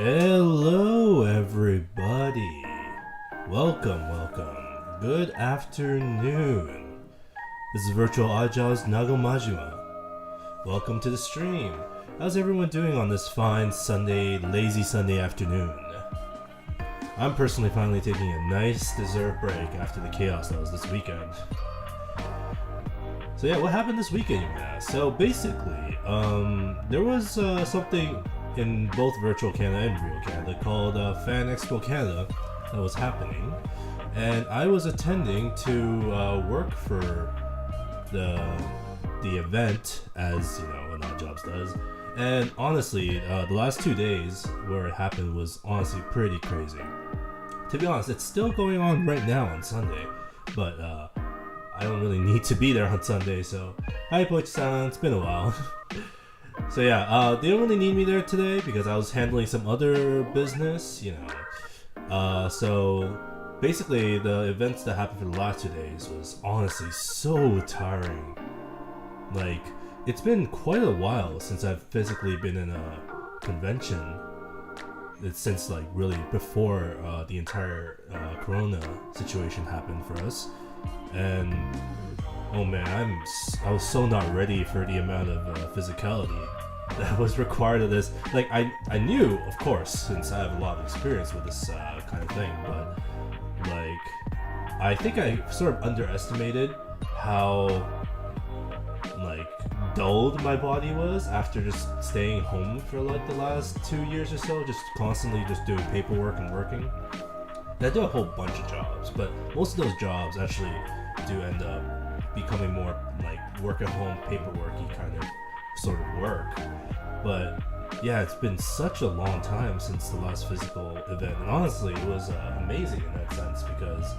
Hello everybody. Welcome. Good afternoon. This is Virtual Oddjob's Nago Majima. Welcome to the stream. How's everyone doing on this fine Sunday, lazy Sunday afternoon? I'm personally finally taking a nice deserved break after the chaos that was this weekend. So yeah, what happened this weekend, you may ask? So basically, there was something in both Virtual Canada and Real Canada called Fan Expo Canada that was happening, and I was attending to work for the event, as you know, an Oddjobs does. And honestly, the last 2 days where it happened was honestly pretty crazy. To be honest, it's still going on right now on Sunday, but I don't really need to be there on Sunday, so hi Poichi-san, it's been a while. So yeah, they don't really need me there today because I was handling some other business, you know. So basically the events that happened for the last 2 days was honestly so tiring. Like, it's been quite a while since I've physically been in a convention. It's since like really before the entire Corona situation happened for us. And oh man, I was so not ready for the amount of physicality that was required of this. Like I knew, of course, since I have a lot of experience with this kind of thing, but like I think I sort of underestimated how like dulled my body was after just staying home for like the last 2 years or so, just constantly just doing paperwork and working. And I do a whole bunch of jobs, but most of those jobs actually do end up becoming more like work at home paperworky kind of sort of work. But yeah, it's been such a long time since the last physical event, and honestly it was amazing in that sense because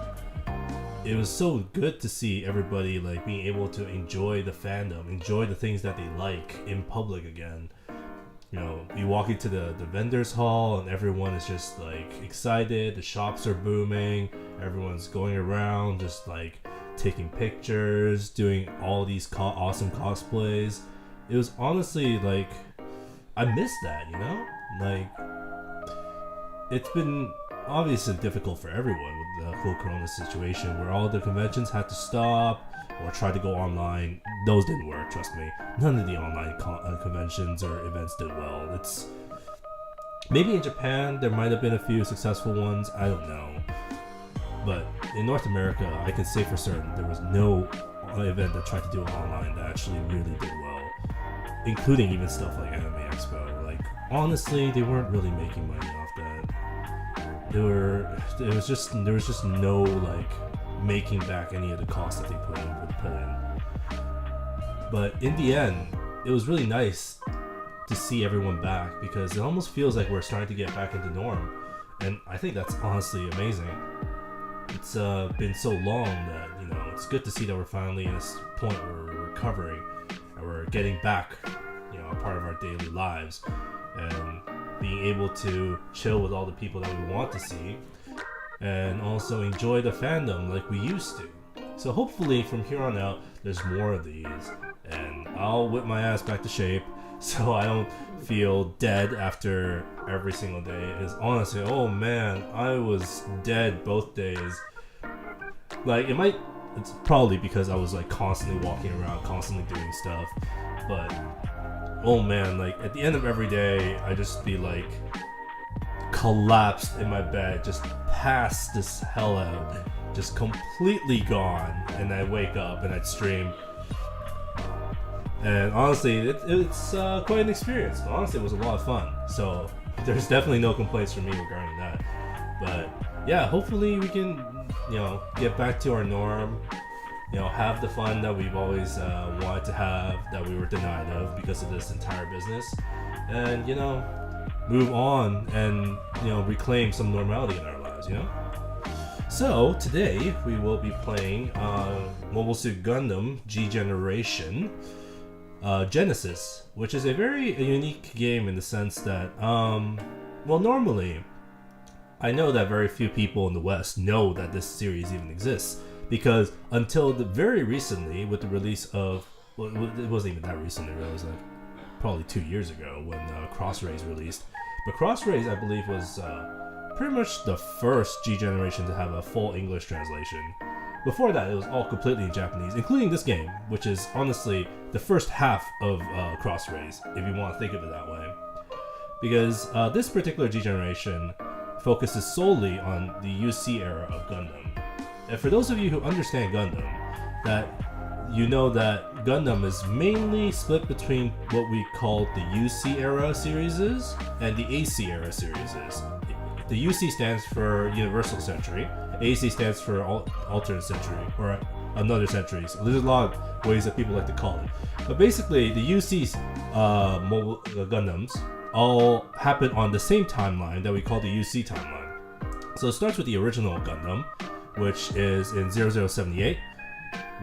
it was so good to see everybody like being able to enjoy the fandom, enjoy the things that they like in public again. You know, you walk into the vendors hall and everyone is just like excited, the shops are booming, everyone's going around just like taking pictures, doing all these awesome cosplays. It was honestly like, I missed that, you know? Like, it's been obviously difficult for everyone with the whole Corona situation where all the conventions had to stop or try to go online. Those didn't work, trust me. None of the online conventions or events did well. It's maybe in Japan there might have been a few successful ones, I don't know. But in North America, I can say for certain there was no event that tried to do it online that actually really did well, including even stuff like Anime Expo. Like, honestly, they weren't really making money off that. There was just no like making back any of the costs that they put in. But in the end, it was really nice to see everyone back because it almost feels like we're starting to get back into norm, and I think that's honestly amazing. It's been so long that, you know, it's good to see that we're finally in this point where we're recovering and we're getting back, you know, a part of our daily lives and being able to chill with all the people that we want to see and also enjoy the fandom like we used to. So hopefully from here on out there's more of these and I'll whip my ass back to shape so I don't feel dead after every single day. Is honestly, oh man, I was dead both days. Like, it's probably because I was like constantly walking around, constantly doing stuff, but oh man, like at the end of every day I just be like collapsed in my bed, just passed this hell out, just completely gone, and I wake up and I'd stream. And honestly, it's quite an experience. Honestly, it was a lot of fun. So there's definitely no complaints from me regarding that. But yeah, hopefully we can, you know, get back to our norm. You know, have the fun that we've always wanted to have, that we were denied of because of this entire business, and you know, move on and, you know, reclaim some normality in our lives. You know. So today we will be playing Mobile Suit Gundam G Generation. Genesis, which is a very unique game in the sense that, well, normally, I know that very few people in the West know that this series even exists, because until very recently, with the release of, well, it wasn't even that recent, it was like probably 2 years ago when Cross Rays released, But Crossrays, I believe, was pretty much the first G generation to have a full English translation. Before that, it was all completely in Japanese, including this game, which is honestly the first half of Crossrays, if you want to think of it that way. Because this particular G generation focuses solely on the UC era of Gundam. And for those of you who understand Gundam, that you know that Gundam is mainly split between what we call the UC era series and the AC era series. The UC stands for Universal Century, AC stands for Alternate Century, or Another Century. So there's a lot of ways that people like to call it. But basically, the UC mobile Gundams all happen on the same timeline that we call the UC timeline. So it starts with the original Gundam, which is in 0078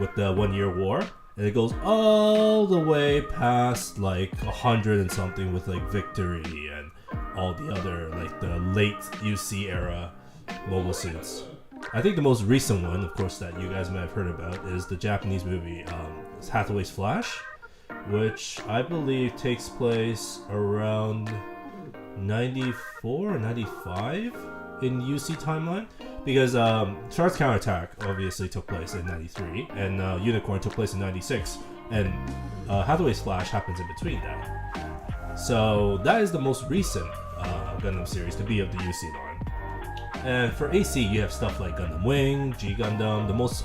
with the 1 year war, and it goes all the way past like 100 and something with like Victory and all the other like the late UC era mobile suits. I think the most recent one, of course, that you guys might have heard about is the Japanese movie Hathaway's Flash, which I believe takes place around 94 or 95 in UC timeline, because Char's Counterattack obviously took place in 93 and Unicorn took place in 96, and Hathaway's Flash happens in between that. So that is the most recent Gundam series to be of the UC line. And for AC, you have stuff like Gundam Wing, G Gundam, the most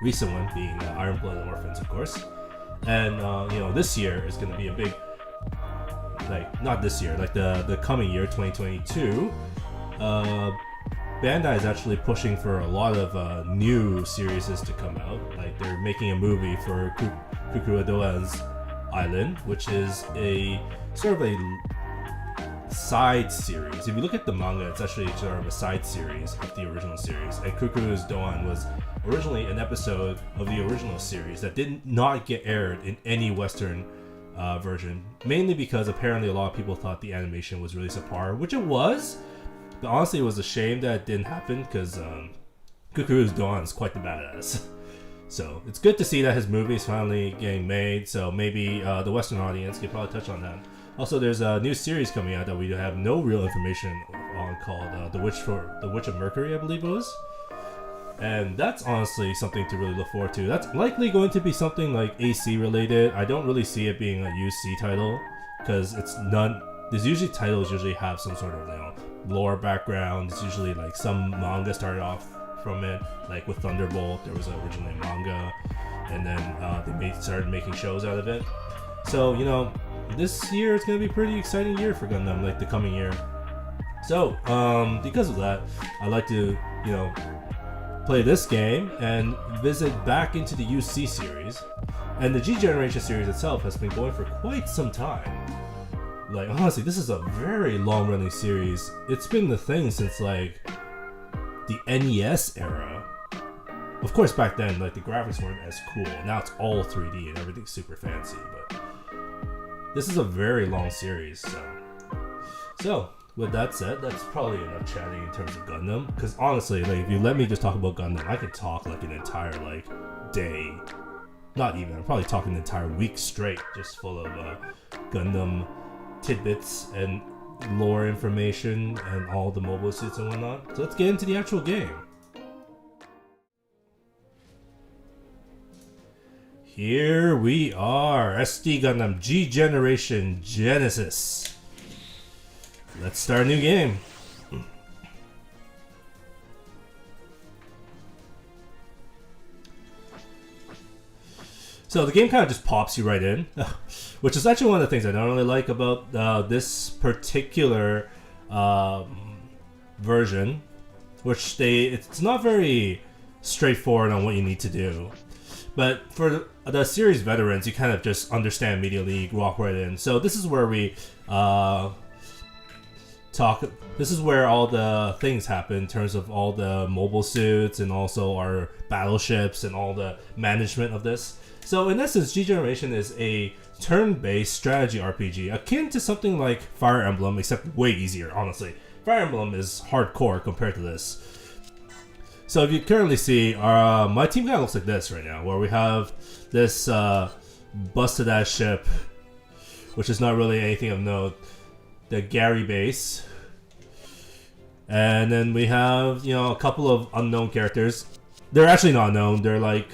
recent one being Iron Blooded Orphans, of course. And this year is going to be a big, like, not this year, like the coming year, 2022. Bandai is actually pushing for a lot of new series to come out. Like, they're making a movie for Kukurodoan's Island, which is a sort of a side series. If you look at the manga, it's actually sort of a side series of the original series. And Kukuru's Doan was originally an episode of the original series that did not get aired in any Western version, mainly because apparently a lot of people thought the animation was really subpar, which it was. But honestly, it was a shame that it didn't happen, because Kukuru's Doan is quite the badass. So it's good to see that his movie is finally getting made, so maybe the Western audience can probably touch on that. Also, there's a new series coming out that we have no real information on, called The Witch of Mercury, I believe it was. And that's honestly something to really look forward to. That's likely going to be something like AC related. I don't really see it being a UC title, because it's none. There's usually titles usually have some sort of lore background. It's usually like some manga started off from it, like with Thunderbolt. There was originally manga, and then they started making shows out of it. So this year it's gonna be a pretty exciting year for Gundam, like the coming year. So because of that, I like to play this game and visit back into the UC series. And the G Generation series itself has been going for quite some time. Like, honestly, this is a very long running series. It's been the thing since like the NES era. Of course, back then, like, the graphics weren't as cool. Now it's all 3D and everything's super fancy, but this is a very long series. So with that said, that's probably enough chatting in terms of Gundam. Because honestly, like, if you let me just talk about Gundam, I could talk like an entire day. Not even. I'm probably talking an entire week straight, just full of Gundam tidbits and lore information and all the mobile suits and whatnot. So let's get into the actual game. Here we are, SD Gundam G Generation Genesis. Let's start a new game. So the game kind of just pops you right in, which is actually one of the things I don't really like about this particular version, which it's not very straightforward on what you need to do. But for the series veterans, you kind of just understand immediately, walk right in. So this is where we this is where all the things happen in terms of all the mobile suits and also our battleships and all the management of this. So in essence, G Generation is a turn-based strategy RPG akin to something like Fire Emblem, except way easier, honestly. Fire Emblem is hardcore compared to this. So if you currently see, my team kind of looks like this right now, where we have this busted-ass ship, which is not really anything of note. the Gary base. And then we have, a couple of unknown characters. They're actually not known. They're like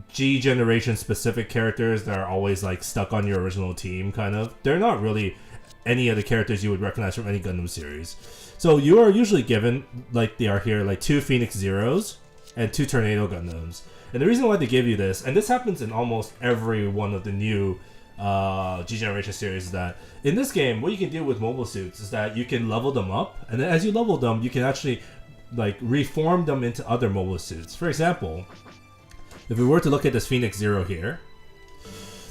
G generation specific characters that are always like stuck on your original team, kind of. They're not really any of the characters you would recognize from any Gundam series. So you are usually given, like they are here, like 2 Phoenix Zeros and 2 Tornado Gundams. And the reason why they give you this, and this happens in almost every one of the new G generation series, is that in this game, what you can do with mobile suits is that you can level them up, and then as you level them, you can actually like reform them into other mobile suits. For example, if we were to look at this Phoenix Zero here,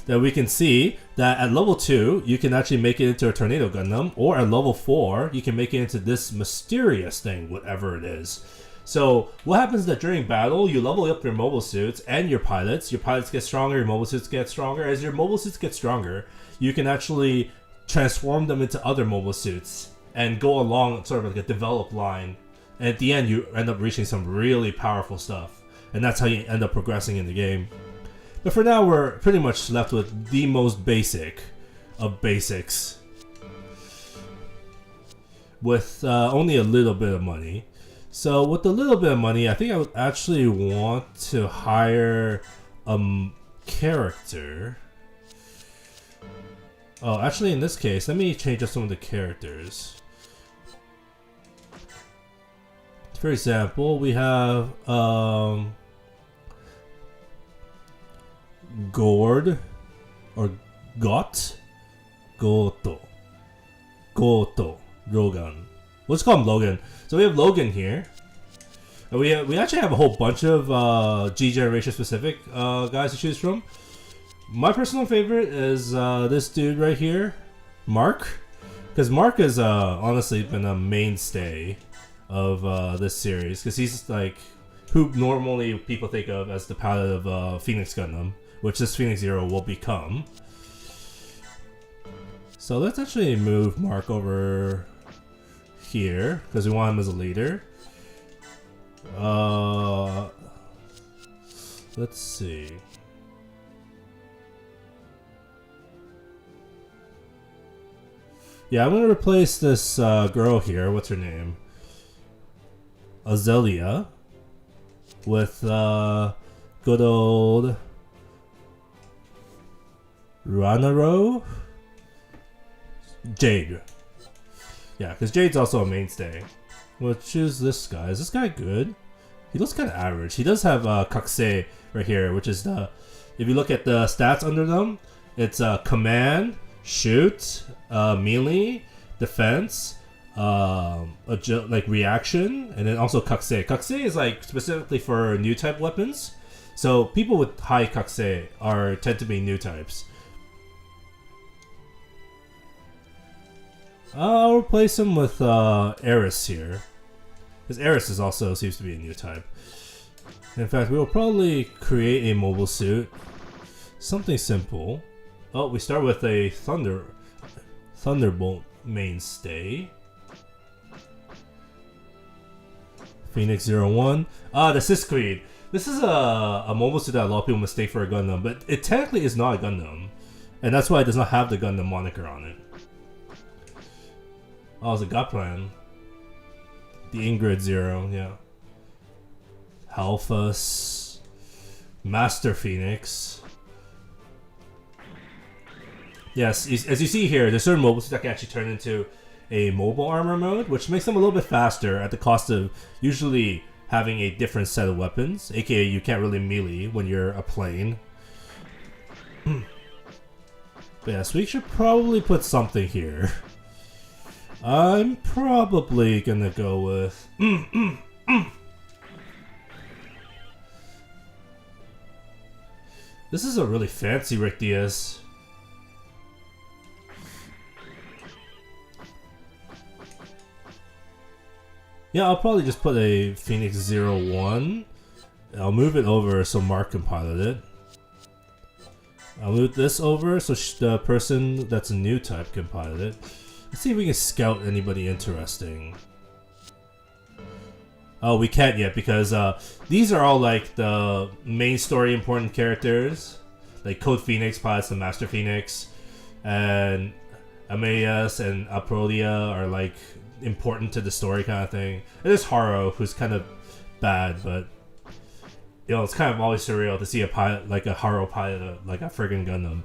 then we can see that at level 2, you can actually make it into a Tornado Gundam, or at level 4, you can make it into this mysterious thing, whatever it is. So what happens is that during battle, you level up your mobile suits and your pilots. Your pilots get stronger, your mobile suits get stronger. As your mobile suits get stronger, you can actually transform them into other mobile suits and go along sort of like a developed line. And at the end, you end up reaching some really powerful stuff. And that's how you end up progressing in the game. But for now, we're pretty much left with the most basic of basics, with only a little bit of money. So with a little bit of money, I think I would actually want to hire a character. Oh, actually in this case, let me change up some of the characters. For example, we have Gord or Got Goto Logan. Let's call him Logan. So we have Logan here. And we actually have a whole bunch of G generation specific guys to choose from. My personal favorite is this dude right here, Mark, because Mark has honestly been a mainstay of this series, because he's like who normally people think of as the pilot of Phoenix Gundam, which this Phoenix Zero will become. So let's actually move Mark over here because we want him as a leader. Let's see. Yeah, I'm gonna replace this girl here. What's her name? Azalea with good old Ranaro? Jade. Yeah, because Jade's also a mainstay. We'll choose this guy. Is this guy good? He looks kind of average. He does have Kakse right here, which is the... If you look at the stats under them, it's command, shoot, melee, defense, like reaction, and then also Kakse. Kakse is like specifically for new type weapons. So people with high Kakse tend to be new types. I'll replace him with Eris here, because Eris is also seems to be a new type. In fact, we will probably create a mobile suit, something simple. Oh, we start with a Thunderbolt mainstay. Phoenix 01. The Sisquid. This is a mobile suit that a lot of people mistake for a Gundam, but it technically is not a Gundam, and that's why it does not have the Gundam moniker on it. Oh, it's a God Plan. The Ingrid Zero, yeah. Halphus. Master Phoenix. Yes, as you see here, there's certain mobiles that can actually turn into a mobile armor mode, which makes them a little bit faster at the cost of usually having a different set of weapons, aka you can't really melee when you're a plane. But yeah, so we should probably put something here. I'm probably gonna go with... This is a really fancy Rick Diaz. Yeah, I'll probably just put a Phoenix 01. I'll move it over so Mark can pilot it. I'll move this over so the person that's a new type can pilot it. Let's see if we can scout anybody interesting. Oh, we can't yet because these are all like the main story important characters. Like Code Phoenix pilots the Master Phoenix. And Amaeus and Aprolia are like important to the story kind of thing. And there's Haro, who's kind of bad, but you know, it's kind of always surreal to see a pilot, like a Haro pilot, like a friggin' Gundam.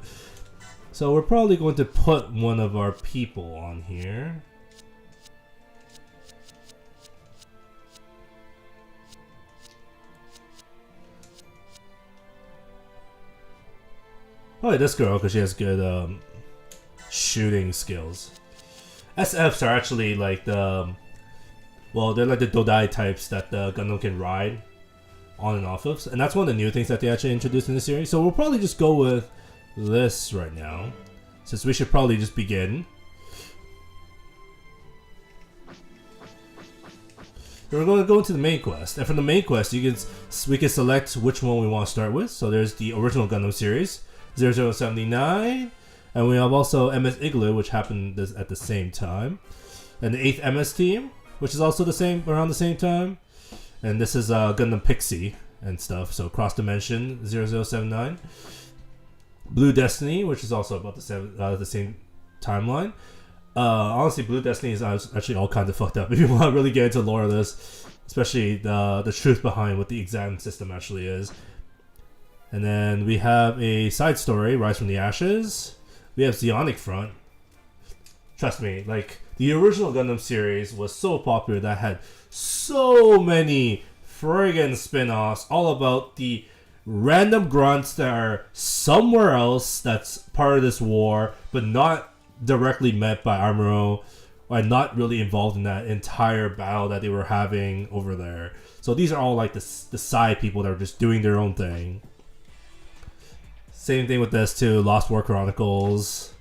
So we're probably going to put one of our people on here. Probably this girl, because she has good shooting skills. SFs are actually like the, well, they're like the Dodai types that the Gundam can ride on and off of, and that's one of the new things that they actually introduced in the series. So we'll probably just go with this right now, since we should probably just begin. So we're going to go into the main quest, and from the main quest, we can select which one we want to start with. So there's the original Gundam series, 0079, and we have also MS Igloo, which happened at the same time, and the 8th MS team, which is also around the same time. And this is Gundam Pixie and stuff, so Cross Dimension 0079. Blue Destiny, which is also about the same timeline. Honestly, Blue Destiny is actually all kinds of fucked up if you want to really get into lore of this, especially the truth behind what the exam system actually is. And then we have a side story, Rise from the Ashes. We have Zeonic Front. Trust me, like, the original Gundam series was so popular that had so many friggin' spin-offs all about the random grunts that are somewhere else that's part of this war, but not directly met by Amuro, or not really involved in that entire battle that they were having over there. So these are all like the side people that are just doing their own thing. Same thing with this too, Lost War Chronicles.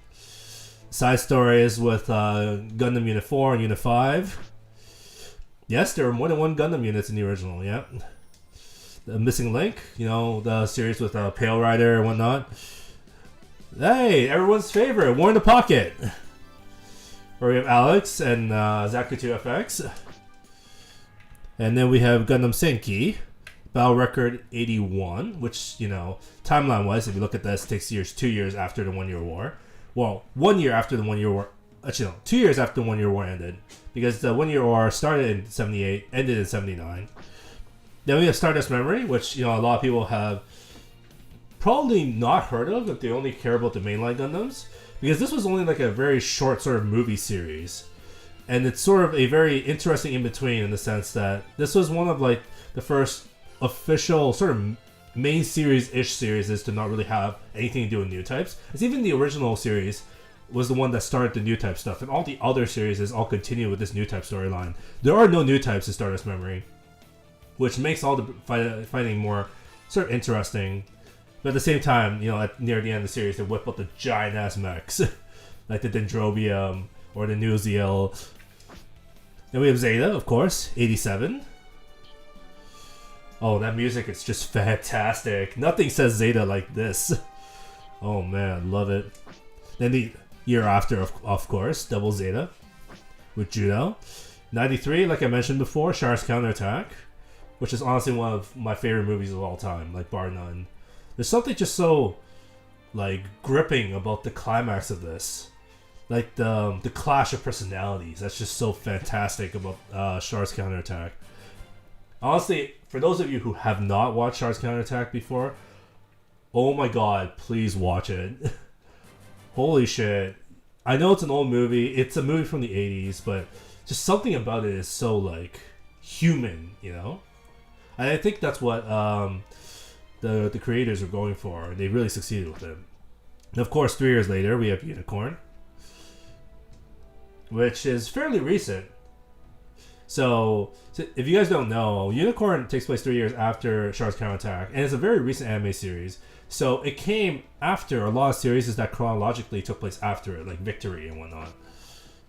Side stories with Gundam Unit 4 and Unit 5. Yes, there were more than one Gundam units in the original, yeah. The Missing Link, you know, the series with Pale Rider and whatnot. Hey, everyone's favorite, War in the Pocket. Where we have Alex and Zaku 2FX. And then we have Gundam Senki, Battle Record 81, which, you know, timeline-wise, if you look at this, takes 2 years after the 1 Year War. Well, 1 year after the 1 Year War. Actually, no, 2 years after the 1 Year War ended. Because the 1 Year War started in 78, ended in 79. Then we have Stardust Memory, which, you know, a lot of people have probably not heard of if they only care about the mainline Gundams. Because this was only like a very short sort of movie series. And it's sort of a very interesting in-between in the sense that this was one of like the first official sort of main series-ish series is to not really have anything to do with new types. It's even the original series was the one that started the new type stuff, and all the other series all continue with this new type storyline. There are no new types in Stardust Memory, which makes all the fighting more sort of interesting. But at the same time, you know, near the end of the series, they whip out the giant ass mechs, like the Dendrobium or the New Zeal. Then we have Zeta, of course, 87. Oh, that music is just fantastic. Nothing says Zeta like this. Oh man, love it. Then the year after, of course, Double Zeta with Juno. 93, like I mentioned before, Char's Counterattack, which is honestly one of my favorite movies of all time, like bar none. There's something just so, like, gripping about the climax of this. Like the clash of personalities. That's just so fantastic about Char's Counterattack. Honestly, for those of you who have not watched Char's Counterattack before, oh my god, please watch it. Holy shit. I know it's an old movie. It's a movie from the 80s, but just something about it is so, like, human, you know? And I think that's what the creators were going for. And they really succeeded with it. And of course, 3 years later, we have Unicorn, which is fairly recent. So if you guys don't know, Unicorn takes place 3 years after Char's Counterattack, and it's a very recent anime series. So it came after a lot of series that chronologically took place after it, like Victory and whatnot.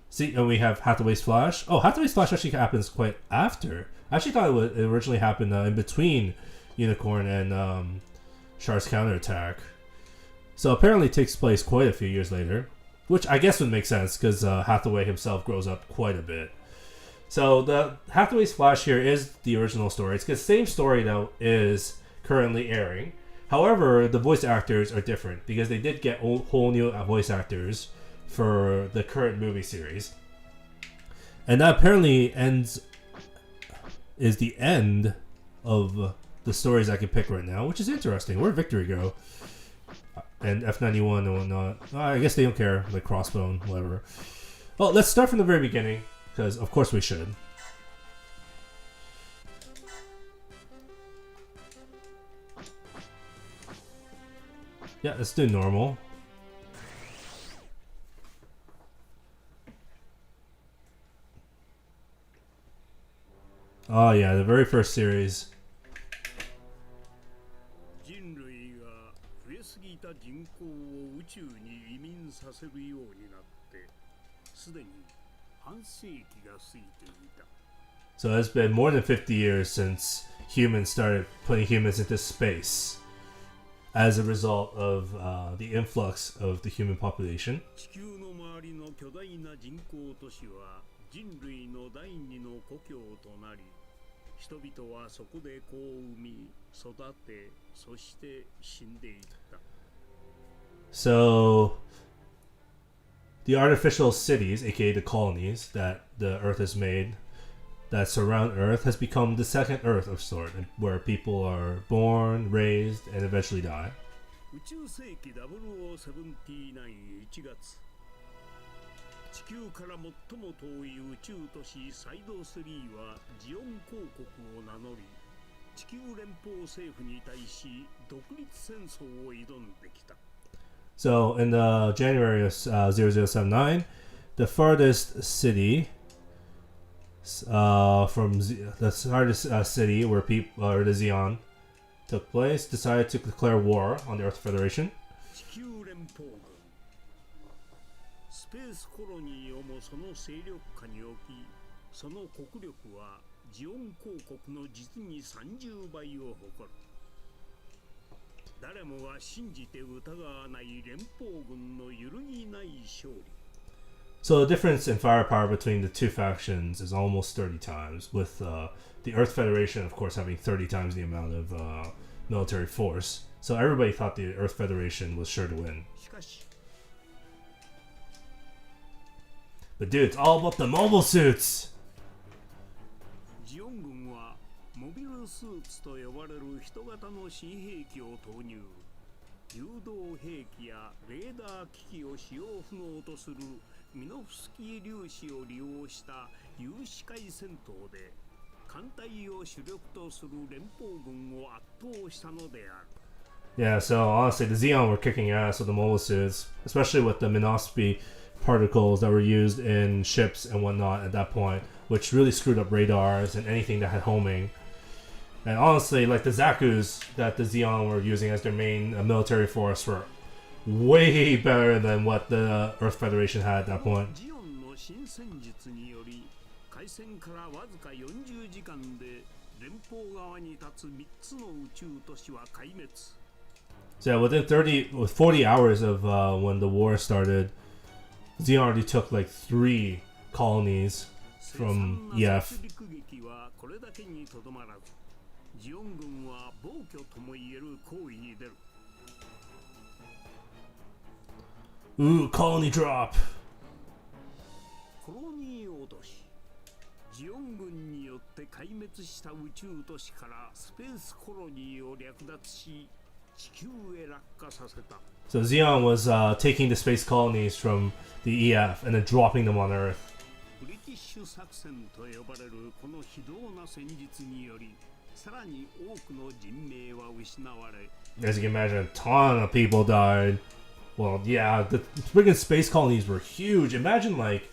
See, and we have Hathaway's Flash. Oh, Hathaway's Flash actually happens quite after. I actually thought it originally happened in between Unicorn and Char's Counterattack. So apparently it takes place quite a few years later, which I guess would make sense because Hathaway himself grows up quite a bit. So the Hathaway's Flash here is the original story. It's the same story that is currently airing. However, the voice actors are different because they did get whole new voice actors for the current movie series. And that apparently is the end of the stories I can pick right now, which is interesting. Where'd Victory go? And F91 and whatnot. I guess they don't care, like Crossbone, whatever. Well, let's start from the very beginning, because of course we should. Yeah, let's do normal. Oh yeah, the very first series. So it's been more than 50 years since humans started putting humans into space as a result of the influx of the human population. So the artificial cities, aka the colonies that the Earth has made, that surround Earth, has become the second Earth of sort, where people are born, raised, and eventually die. So in the January of 0079, the farthest city from the farthest city where people or the Zeon took place decided to declare war on the Earth Federation. So the difference in firepower between the two factions is almost 30 times, with the Earth Federation, of course, having 30 times the amount of military force. So everybody thought the Earth Federation was sure to win. But dude, it's all about the mobile suits! Yeah, so honestly, the Zeon were kicking ass with the mobile suits, especially with the Minospi particles that were used in ships and whatnot at that point, which really screwed up radars and anything that had homing. And honestly, like the Zaku's that the Zeon were using as their main military force were way better than what the Earth Federation had at that point. So yeah, with 40 hours of when the war started, Zeon already took like 3 colonies from EF. Ooh, colony drop! So Zeon was taking the space colonies from the EF and then dropping them on Earth. As you can imagine, a ton of people died. Well, yeah, the friggin' space colonies were huge. Imagine like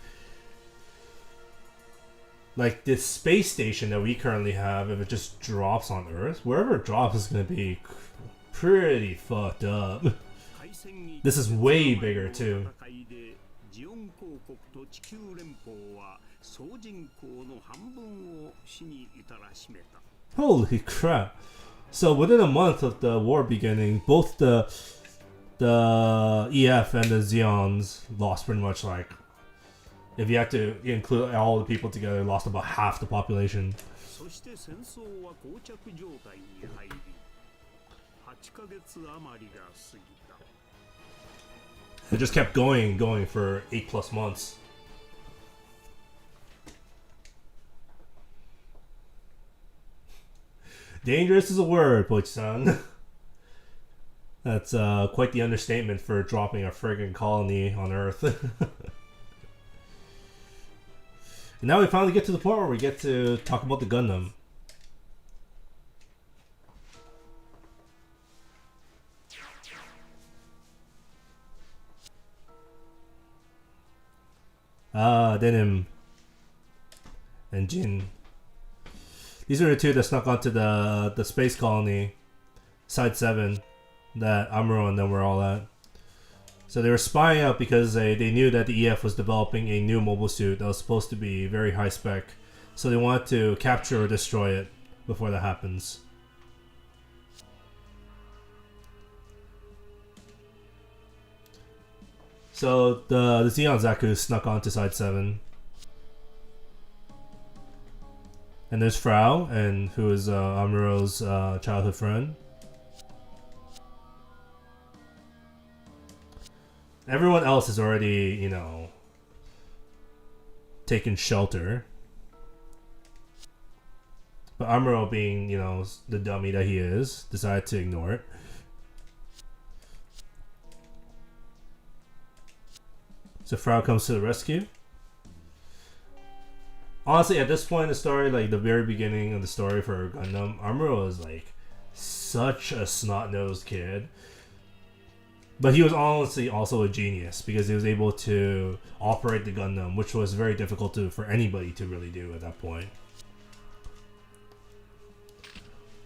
this space station that we currently have, if it just drops on Earth, wherever it drops is going to be pretty fucked up. This is way bigger too. Holy crap. So within a month of the war beginning, both the EF and the Zeons lost pretty much, like, if you had to include all the people together, lost about half the population. It just kept going for 8+ months. Dangerous is a word, Poichi-san. That's quite the understatement for dropping a friggin' colony on Earth. And now we finally get to the point where we get to talk about the Gundam. Denim and Jin. These are the two that snuck onto the space colony, Side 7, that Amuro and them were all at. So they were spying out because they knew that the EF was developing a new mobile suit that was supposed to be very high spec. So they wanted to capture or destroy it before that happens. So the Zeon Zaku snuck onto Side 7. And there's Frau, and who is Amuro's childhood friend. Everyone else is already, you know, taken shelter. But Amuro, being, you know, the dummy that he is, decided to ignore it. So Frau comes to the rescue. Honestly, at this point in the story, like the very beginning of the story for Gundam, Amuro is like such a snot-nosed kid. But he was honestly also a genius because he was able to operate the Gundam, which was very difficult for anybody to really do at that point.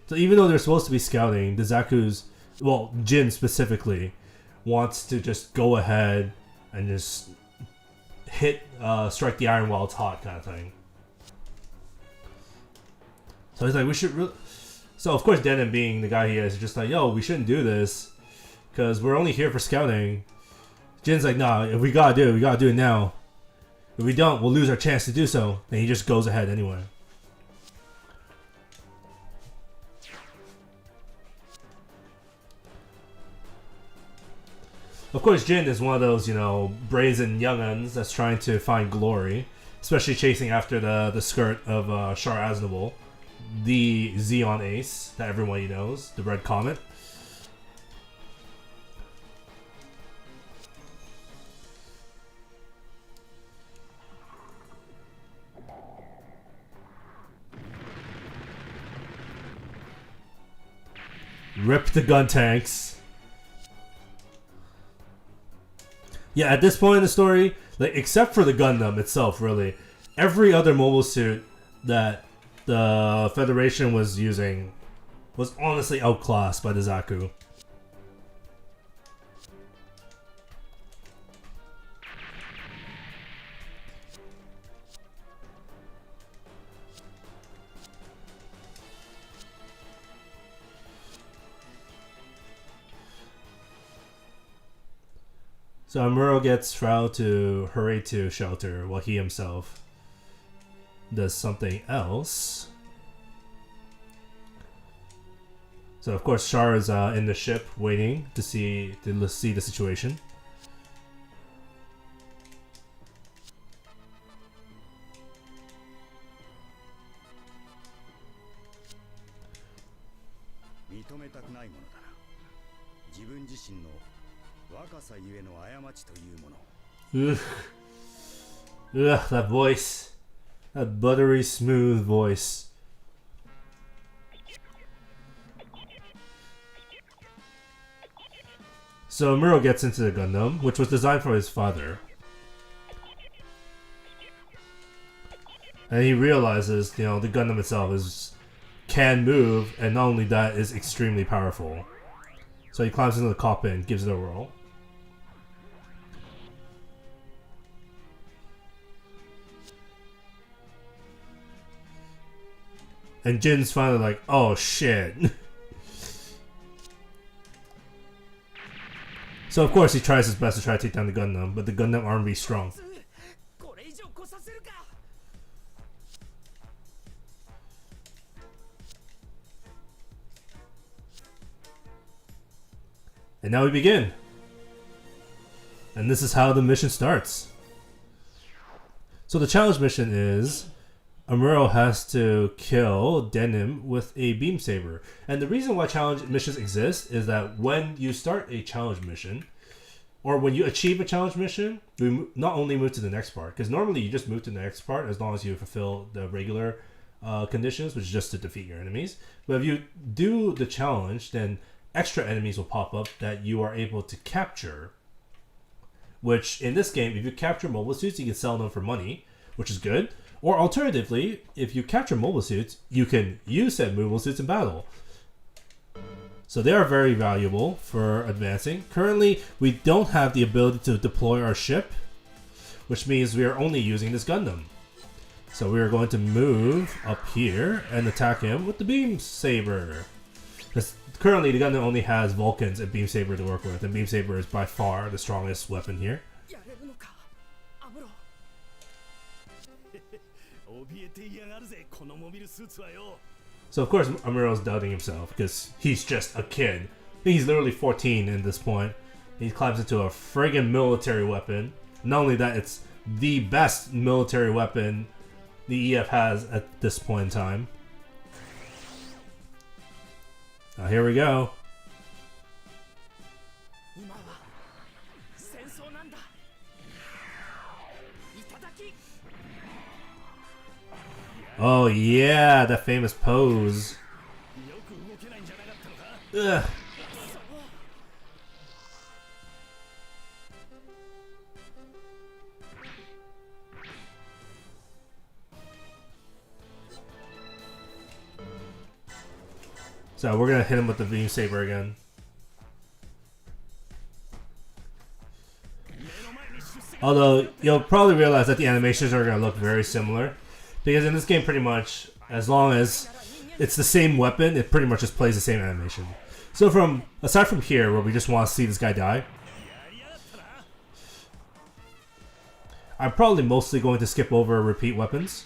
So even though they're supposed to be scouting, the Zaku's, well, Jin specifically, wants to just go ahead and just strike the iron while it's hot kind of thing. So he's like, we should really... So of course Denim, being the guy he is just like, yo, we shouldn't do this because we're only here for scouting. Jin's like, nah, if we gotta do it, we gotta do it now. If we don't, we'll lose our chance to do so. And he just goes ahead anyway. Of course, Jin is one of those, you know, brazen young'uns that's trying to find glory, especially chasing after the skirt of Char Aznavour, the Zeon ace that everybody knows, the Red Comet. Rip the gun tanks. Yeah, at this point in the story, like except for the Gundam itself, really, every other mobile suit that the Federation was using was honestly outclassed by the Zaku. So Amuro gets Frau to hurry to shelter while he himself does something else. So of course Char is in the ship waiting to see the situation. Ugh, that voice. That buttery smooth voice. So Amuro gets into the Gundam, which was designed for his father. And he realizes, you know, the Gundam itself can move, and not only that, is extremely powerful. So he climbs into the cockpit and gives it a whirl. And Jin's finally like, oh shit. So of course he tries his best to try to take down the Gundam, but the Gundam aren't really strong. And now we begin. And this is how the mission starts. So the challenge mission is Amuro has to kill Denim with a beam saber. And the reason why challenge missions exist is that when you start a challenge mission, or when you achieve a challenge mission, we not only move to the next part, because normally you just move to the next part as long as you fulfill the regular conditions, which is just to defeat your enemies. But if you do the challenge, then extra enemies will pop up that you are able to capture. Which in this game, if you capture mobile suits, you can sell them for money, which is good. Or alternatively, if you capture mobile suits, you can use said mobile suits in battle. So they are very valuable for advancing. Currently, we don't have the ability to deploy our ship, which means we are only using this Gundam. So we are going to move up here and attack him with the beam saber. Currently, the Gundam only has Vulcans and beam saber to work with, and beam saber is by far the strongest weapon here. So of course Amuro's doubting himself because he's just a kid. I think he's literally 14 at this point. He climbs into a friggin' military weapon. Not only that, it's the best military weapon the EF has at this point in time. Now here we go. Oh yeah, that famous pose. Ugh. So we're gonna hit him with the beam saber again. Although you'll probably realize that the animations are gonna look very similar. Because in this game, pretty much, as long as it's the same weapon, it pretty much just plays the same animation. So aside from here, where we just want to see this guy die, I'm probably mostly going to skip over repeat weapons.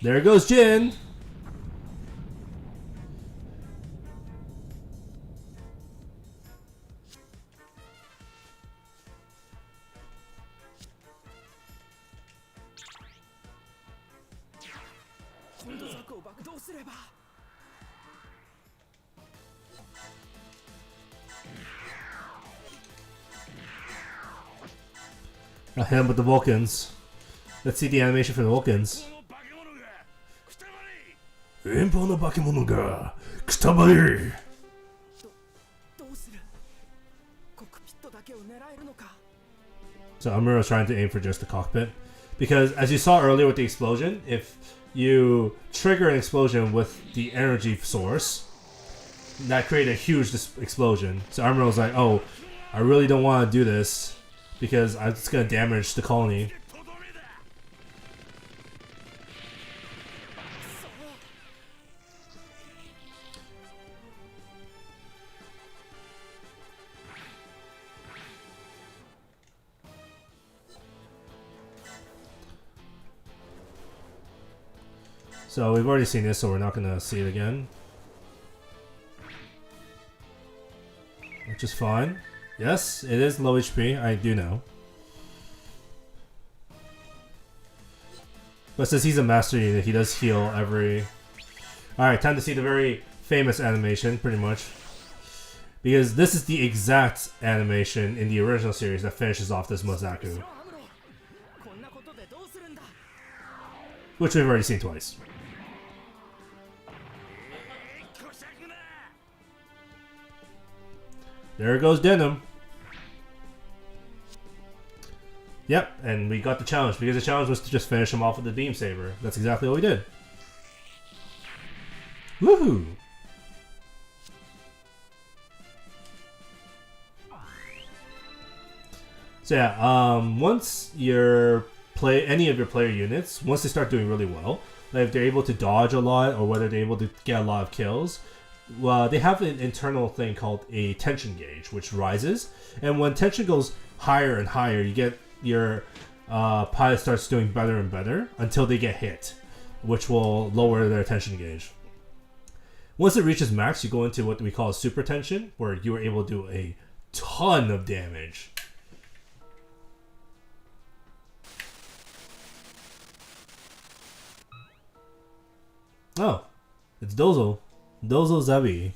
There goes Jin! I'll hit him with the Vulcans. Let's see the animation for the Vulcans. So Amuro's trying to aim for just the cockpit. Because as you saw earlier with the explosion, if you trigger an explosion with the energy source, that created a huge explosion. So Amuro's like, oh, I really don't want to do this because it's going to damage the colony. So we've already seen this, so we're not going to see it again. Which is fine. Yes, it is low HP, I do know. But since he's a master unit, he does heal every... Alright, time to see the very famous animation, pretty much. Because this is the exact animation in the original series that finishes off this Mozaku. Which we've already seen twice. There goes Denim. Yep, and we got the challenge because the challenge was to just finish him off with the beam saber. That's exactly what we did. Woohoo! So yeah, once any of your player units, once they start doing really well, like if they're able to dodge a lot or whether they're able to get a lot of kills, well, they have an internal thing called a tension gauge, which rises. And when tension goes higher and higher, you get your pilot starts doing better and better until they get hit. which will lower their tension gauge. Once it reaches max, you go into what we call super tension, where you are able to do a ton of damage. Oh, it's Dozo. Dozo Zabi.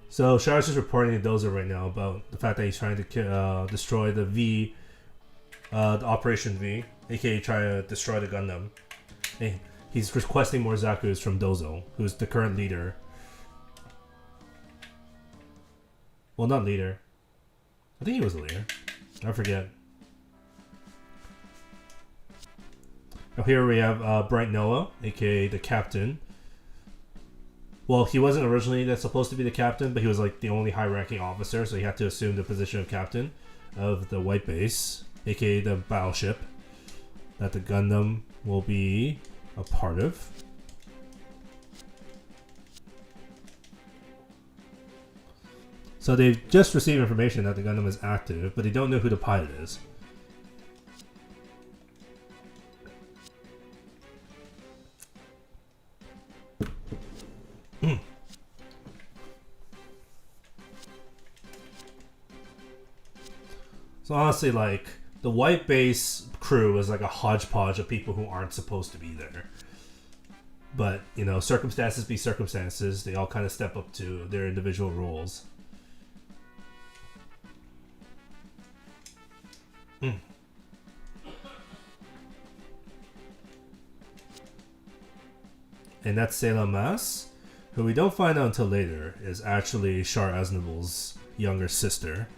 So Shara's just reporting to Dozo right now about the fact that he's trying to destroy the V, the Operation V, aka try to destroy the Gundam. And he's requesting more Zakus from Dozo, who's the current leader. Well, not leader. I think he was the leader. I forget. Oh, here we have Bright Noah, aka the captain. Well, he wasn't originally supposed to be the captain, but he was like the only high-ranking officer, so he had to assume the position of captain of the White Base, aka the battleship that the Gundam will be a part of. So they've just received information that the Gundam is active, but they don't know who the pilot is. So honestly, like, the White Base crew is like a hodgepodge of people who aren't supposed to be there. But, you know, circumstances be circumstances. They all kind of step up to their individual roles. And that's Selah Mas, who we don't find out until later is actually Char Aznavour's younger sister.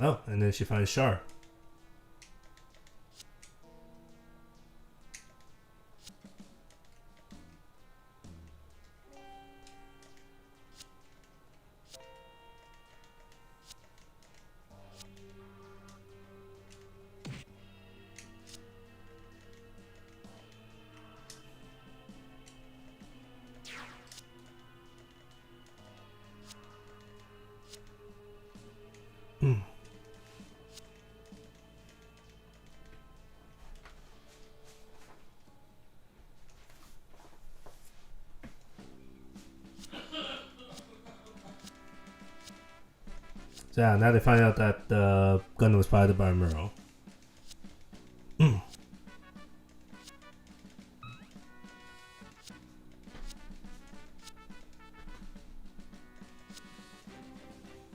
Oh, and then she finds Char. So yeah, now they find out that the Gundam was piloted by Amuro.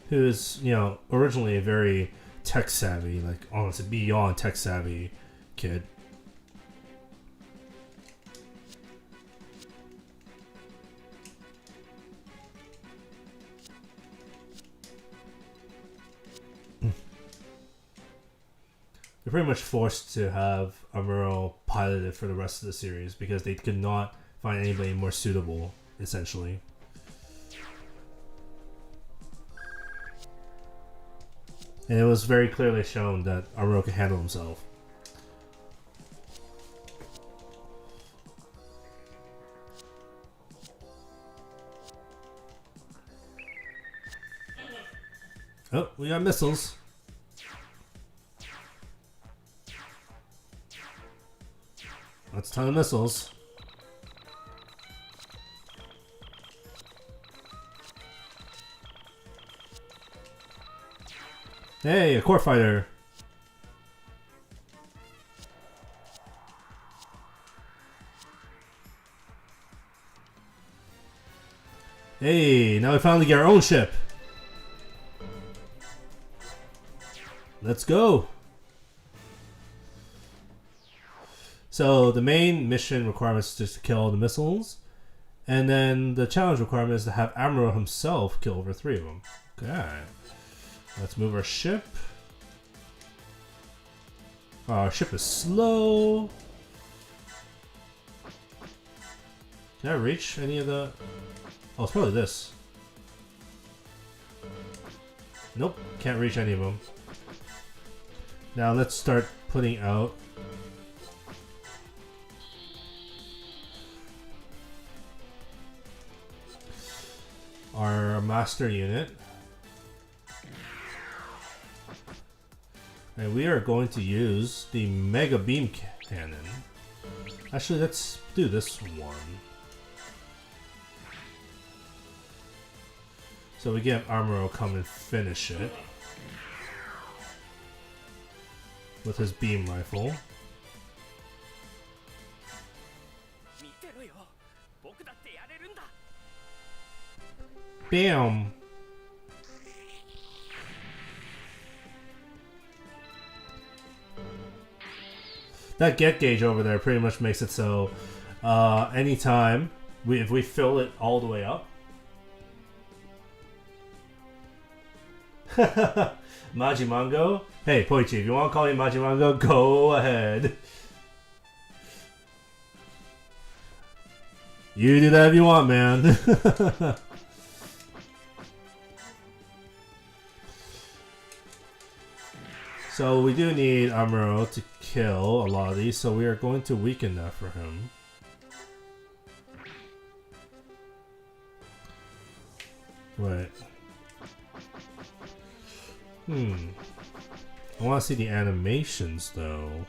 Who is, you know, originally a very tech savvy, like honestly beyond tech savvy kid. They're pretty much forced to have Amuro piloted for the rest of the series because they could not find anybody more suitable, essentially. And it was very clearly shown that Amuro could handle himself. Oh, we got missiles. That's a ton of missiles. Hey, a core fighter. Hey, now we finally get our own ship. Let's go. So the main mission requirement is just to kill all the missiles, and then the challenge requirement is to have Amuro himself kill over 3 of them. Okay. Let's move our ship. Our ship is slow. Can I reach any of the... Oh, it's probably this. Nope, can't reach any of them. Now let's start putting out our master unit. And we are going to use the Mega Beam Cannon. Actually, let's do this one. So we get Amuro come and finish it with his beam rifle. Bam! That get gauge over there pretty much makes it so anytime if we fill it all the way up. Majimango? Hey, Poichi, if you want to call me Majimango, go ahead. You do that if you want, man. So we do need Amuro to kill a lot of these, so we are going to weaken that for him. Wait. I want to see the animations though.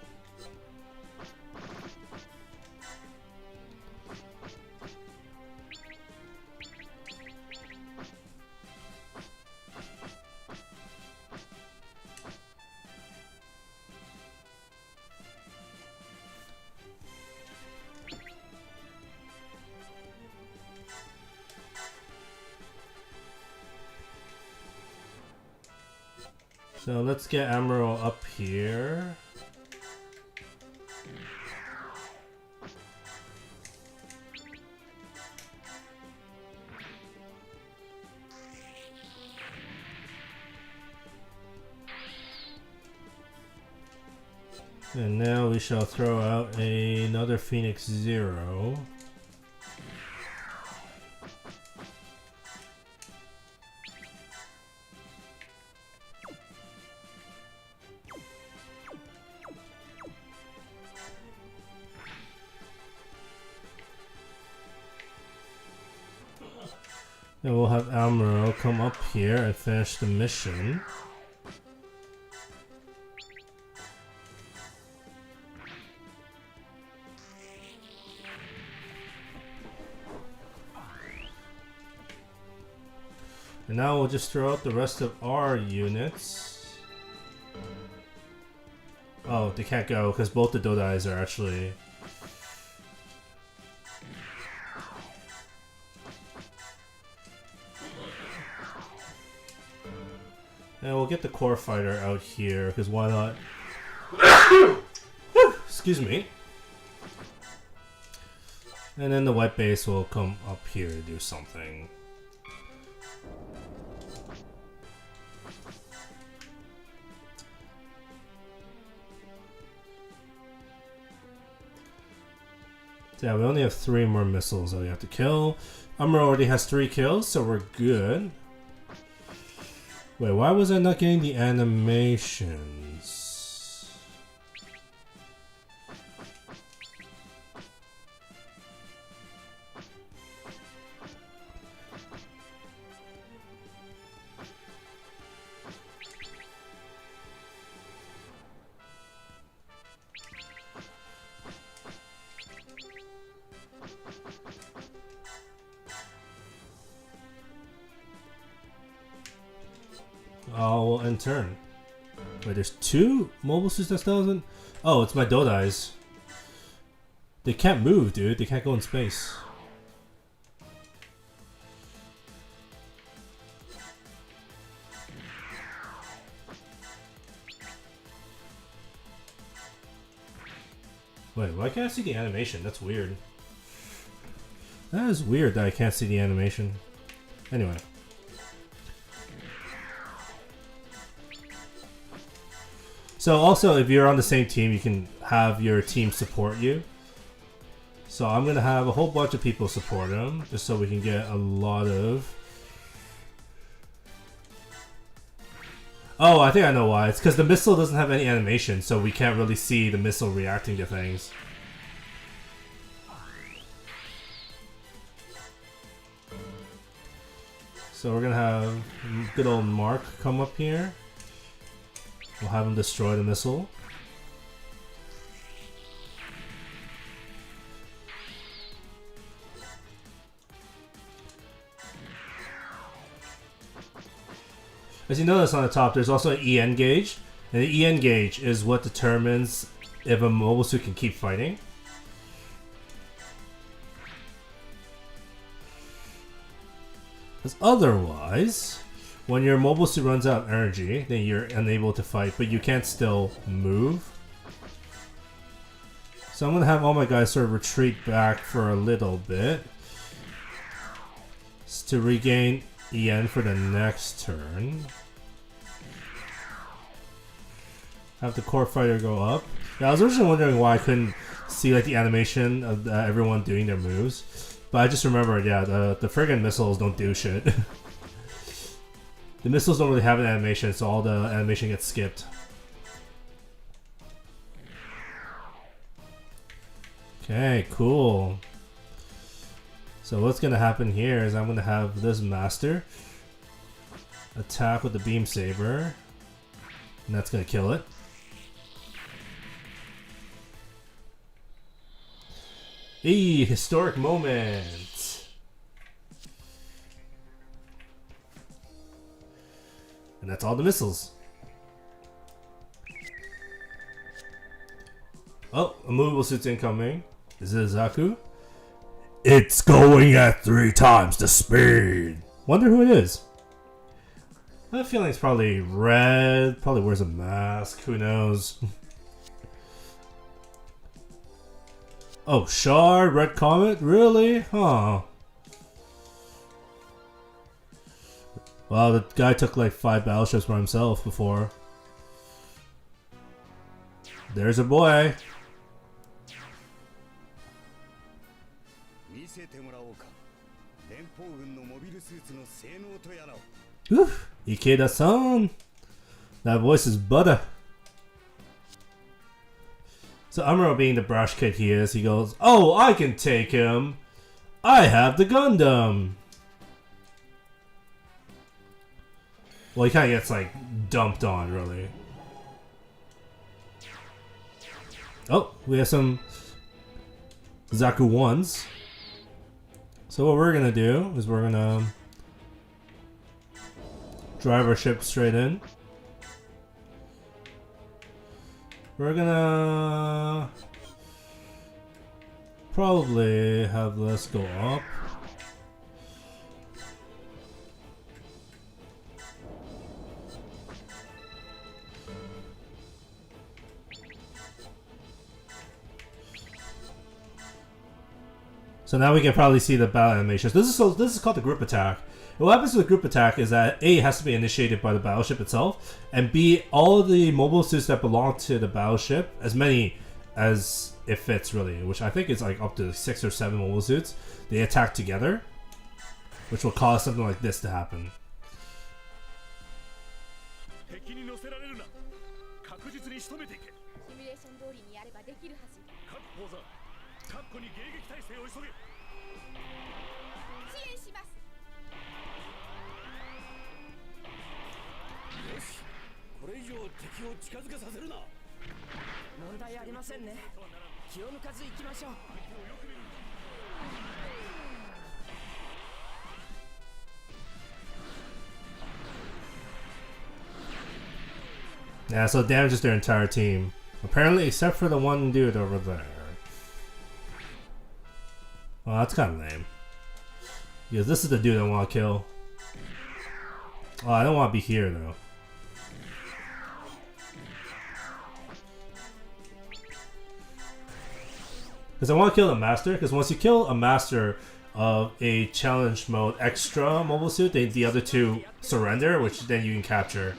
So let's get Amuro up here. And now we shall throw out another Phoenix Zero. And we'll have Amuro come up here and finish the mission. And now we'll just throw out the rest of our units. Oh, they can't go because both the Dodais are actually... And we'll get the core fighter out here, because why not? Excuse me. And then the white base will come up here to do something. So yeah, we only have 3 more missiles that we have to kill. Amuro already has 3 kills, so we're good. Wait, why was I not getting the animations? Oh, we'll end turn. Wait, there's 2 mobile suits that's 1,000? Oh, it's my Dodais. They can't move, dude. They can't go in space. Wait, why can't I see the animation? That's weird. That is weird that I can't see the animation. Anyway. So also, if you're on the same team, you can have your team support you. So I'm gonna have a whole bunch of people support him, just so we can get a lot of... Oh, I think I know why. It's because the missile doesn't have any animation, so we can't really see the missile reacting to things. So we're gonna have good old Mark come up here. We'll have him destroy the missile. As you notice on the top, there's also an EN gauge. And the EN gauge is what determines if a mobile suit can keep fighting. Because otherwise, when your mobile suit runs out of energy, then you're unable to fight, but you can still move. So I'm going to have all my guys sort of retreat back for a little bit to regain EN for the next turn. Have the core fighter go up. Yeah, I was originally wondering why I couldn't see like the animation of everyone doing their moves. But I just remembered, yeah, the friggin' missiles don't do shit. The missiles don't really have an animation, so all the animation gets skipped. Okay, cool. So what's gonna happen here is I'm gonna have this master attack with the beam saber, and that's gonna kill it. Hey, historic moment! And that's all the missiles. Oh, a movable suit's incoming. Is it Zaku? It's going at 3 times the speed! Wonder who it is. I have a feeling it's probably red, probably wears a mask, who knows. Oh, Shard, Red Comet? Really? Huh. Wow, the guy took like 5 battleships by himself before. There's a boy. Oof, Ikeda-san. That voice is butter. So Amuro, being the brash kid he is, he goes, "Oh, I can take him. I have the Gundam." Well, he kind of gets like dumped on, really. Oh, we have some Zaku 1s. So what we're gonna do is we're gonna drive our ship straight in. We're gonna probably have this go up. So now we can probably see the battle animations. This is called the group attack. And what happens with the group attack is that A, it has to be initiated by the battleship itself, and B, all of the mobile suits that belong to the battleship, as many as it fits really, which I think is like up to 6 or 7 mobile suits, they attack together, which will cause something like this to happen. Yeah, so it damages their entire team. Apparently, except for the one dude over there. Well, that's kind of lame. Because this is the dude I want to kill. Oh, I don't want to be here, though. Because I want to kill the master, because once you kill a master of a challenge mode extra mobile suit, the other two surrender, which then you can capture.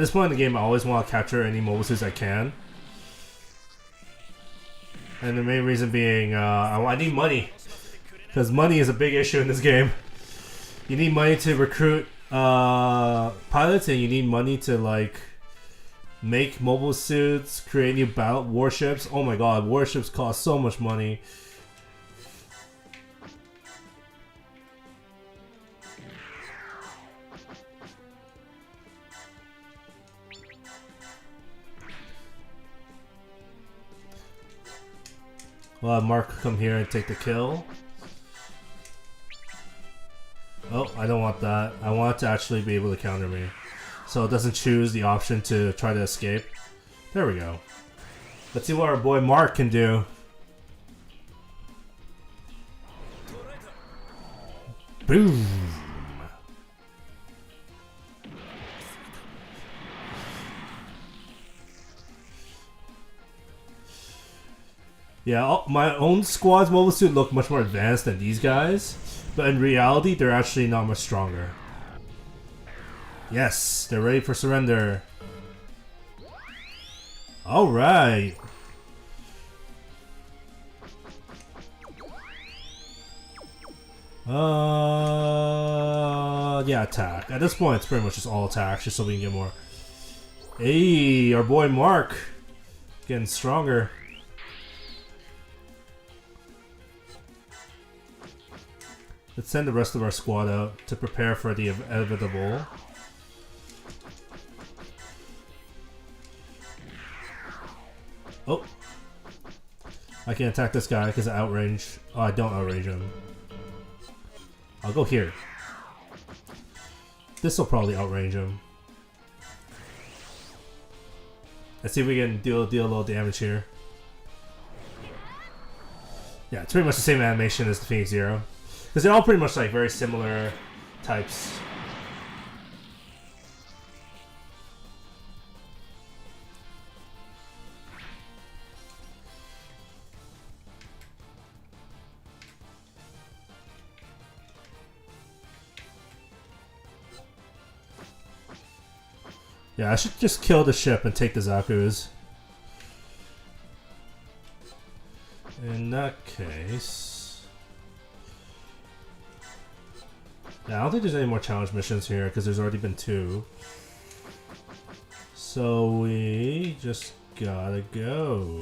this point in the game, I always want to capture any mobile suits I can. And the main reason being, I need money. Because money is a big issue in this game. You need money to recruit pilots, and you need money to like make mobile suits, create new battle warships. Oh my god, warships cost so much money. We'll have Mark come here and take the kill. Oh, I don't want that. I want it to actually be able to counter me. So it doesn't choose the option to try to escape. There we go. Let's see what our boy Mark can do. Boom! Yeah, my own squad's mobile suit look much more advanced than these guys, but in reality, they're actually not much stronger. Yes, they're ready for surrender. Alright. Yeah, attack. At this point, it's pretty much just all attacks, just so we can get more. Hey, our boy Mark. Getting stronger. Let's send the rest of our squad out to prepare for the inevitable. Oh. I can attack this guy because I outrange. Oh, I don't outrange him. I'll go here. This will probably outrange him. Let's see if we can deal a little damage here. Yeah, it's pretty much the same animation as the Phoenix Zero. Because they're all pretty much like very similar types. Yeah, I should just kill the ship and take the Zaku's. In that case... Yeah, I don't think there's any more challenge missions here because there's already been 2. So we just gotta go.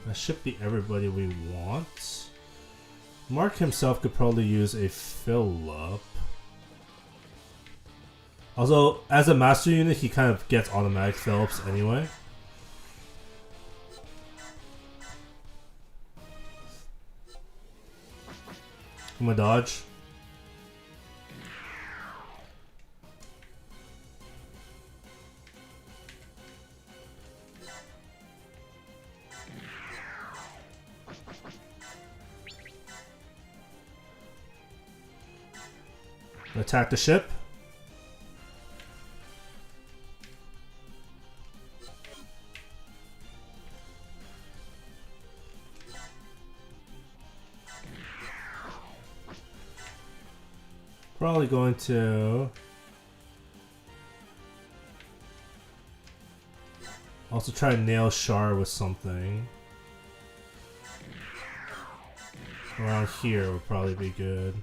That should be everybody we want. Mark himself could probably use a fill-up. Although, as a master unit, he kind of gets automatic fill-ups anyway. I'm gonna dodge. Attack the ship. Probably going to also try to nail Char with something. Around here would probably be good.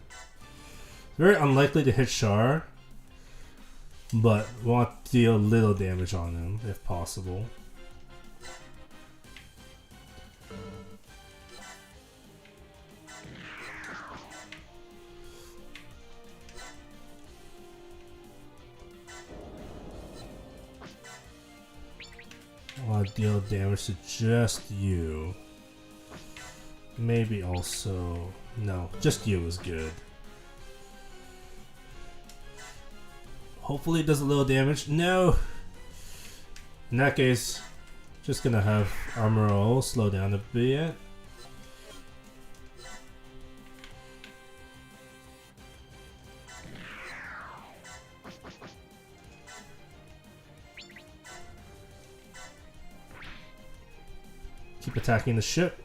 Very unlikely to hit Char, but we want to deal a little damage on him if possible. I want to deal damage to just you. Maybe also... No, just you is good. Hopefully it does a little damage. No! In that case, just gonna have armor roll slow down a bit. Keep attacking the ship.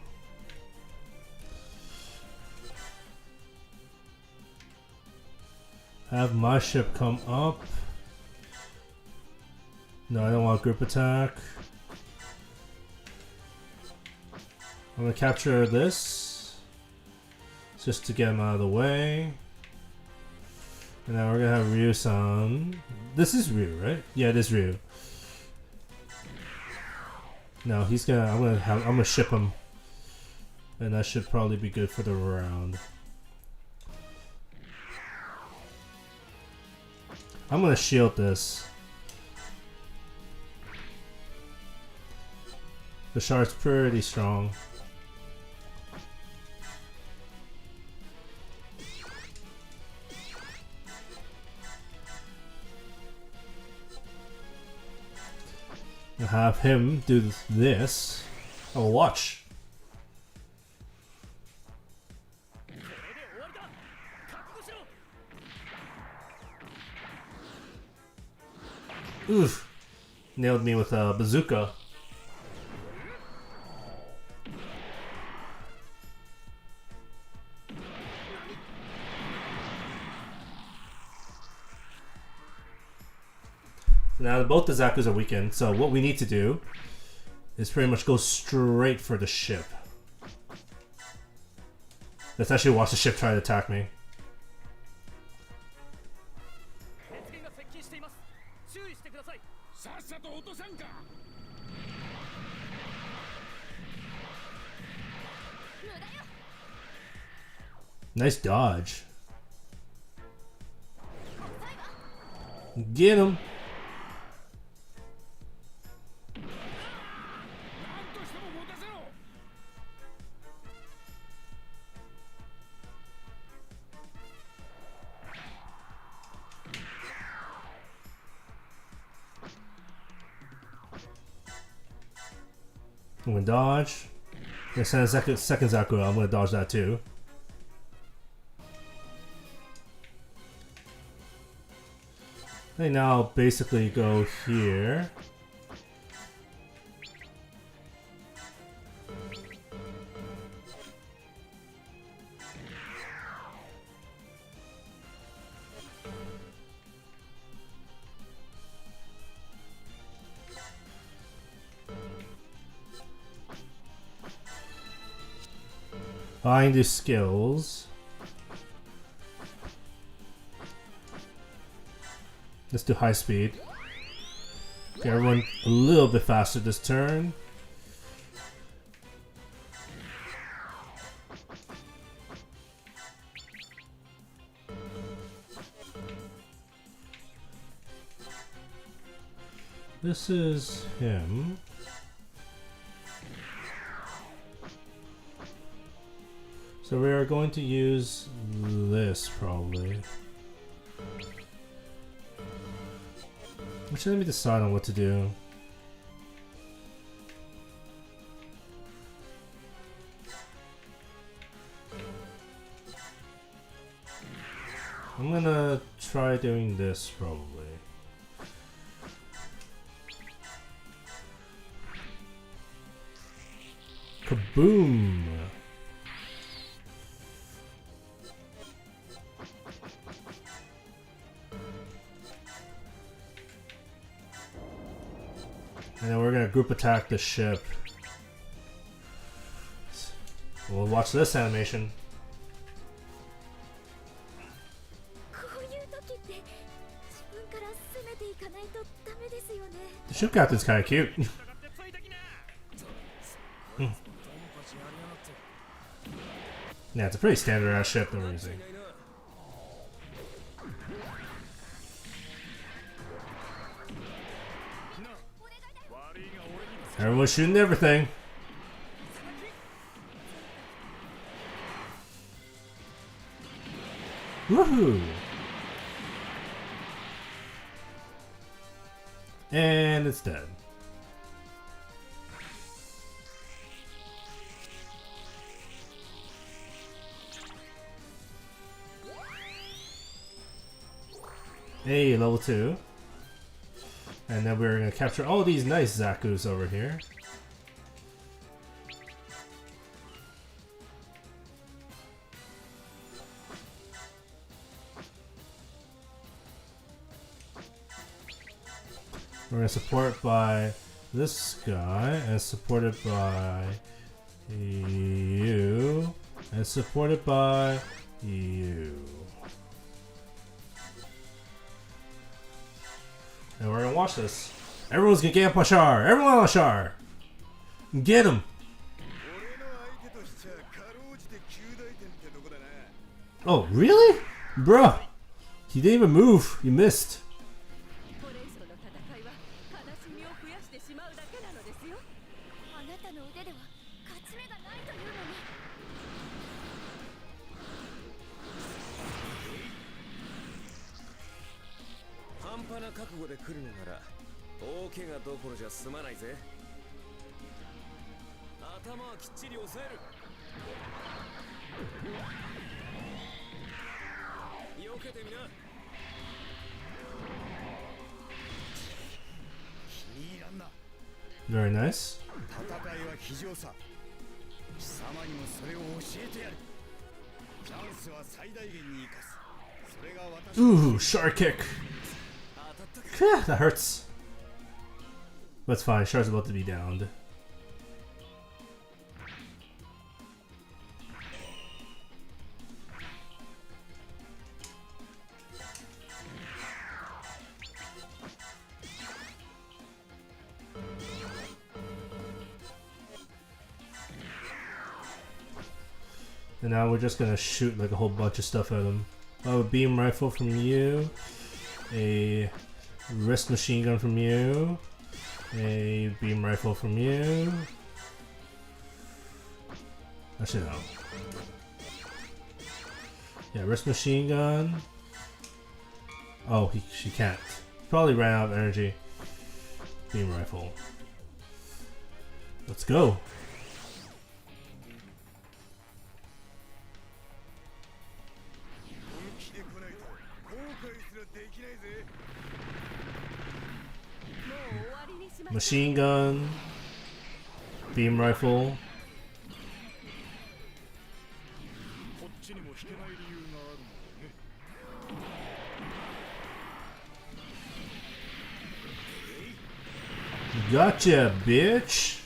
have my ship come up. No, I don't want group attack. I'm gonna capture this just to get him out of the way. And now we're gonna have Ryu-san. This is Ryu, right? Yeah, it is Ryu. No, he's gonna. I'm gonna ship him, and that should probably be good for the round. I'm gonna shield this. The shard's pretty strong. I'll have him do this. Oh, watch. Oof. Nailed me with a bazooka. Now both the Zakus are weakened, so what we need to do is pretty much go straight for the ship. Let's actually watch the ship try to attack me. Nice dodge. Get him. I'm gonna dodge. I'm gonna send a second Zaku. I'm gonna dodge that too. And now I'll basically go here. Find the skills. Let's do high speed. Get everyone a little bit faster this turn. This is him. So we are going to use this probably. Actually, let me decide on what to do. I'm gonna try doing this probably. Kaboom! And then we're gonna group attack the ship. We'll watch this animation. The ship captain's kinda cute. Yeah, it's a pretty standard ass ship that we're using. Everyone's shooting everything. Woohoo! And it's dead. Hey, level 2. And then we're gonna capture all these nice Zakus over here. We're gonna support by this guy, and supported by you, and supported by you. And we're gonna watch this. Everyone's gonna get up on Char. Everyone on Char. Get him. Oh, really? Bruh. He didn't even move. You missed. Very nice. Ooh, shark kick. That hurts. That's fine. Shar's about to be downed. And now we're just gonna shoot like a whole bunch of stuff at him. Oh, a beam rifle from you, a wrist machine gun from you, a beam rifle from you. Actually, no. Yeah, wrist machine gun. Oh, she can't. Probably ran out of energy. Beam rifle. Let's go. Machine gun, beam rifle. Gotcha, bitch.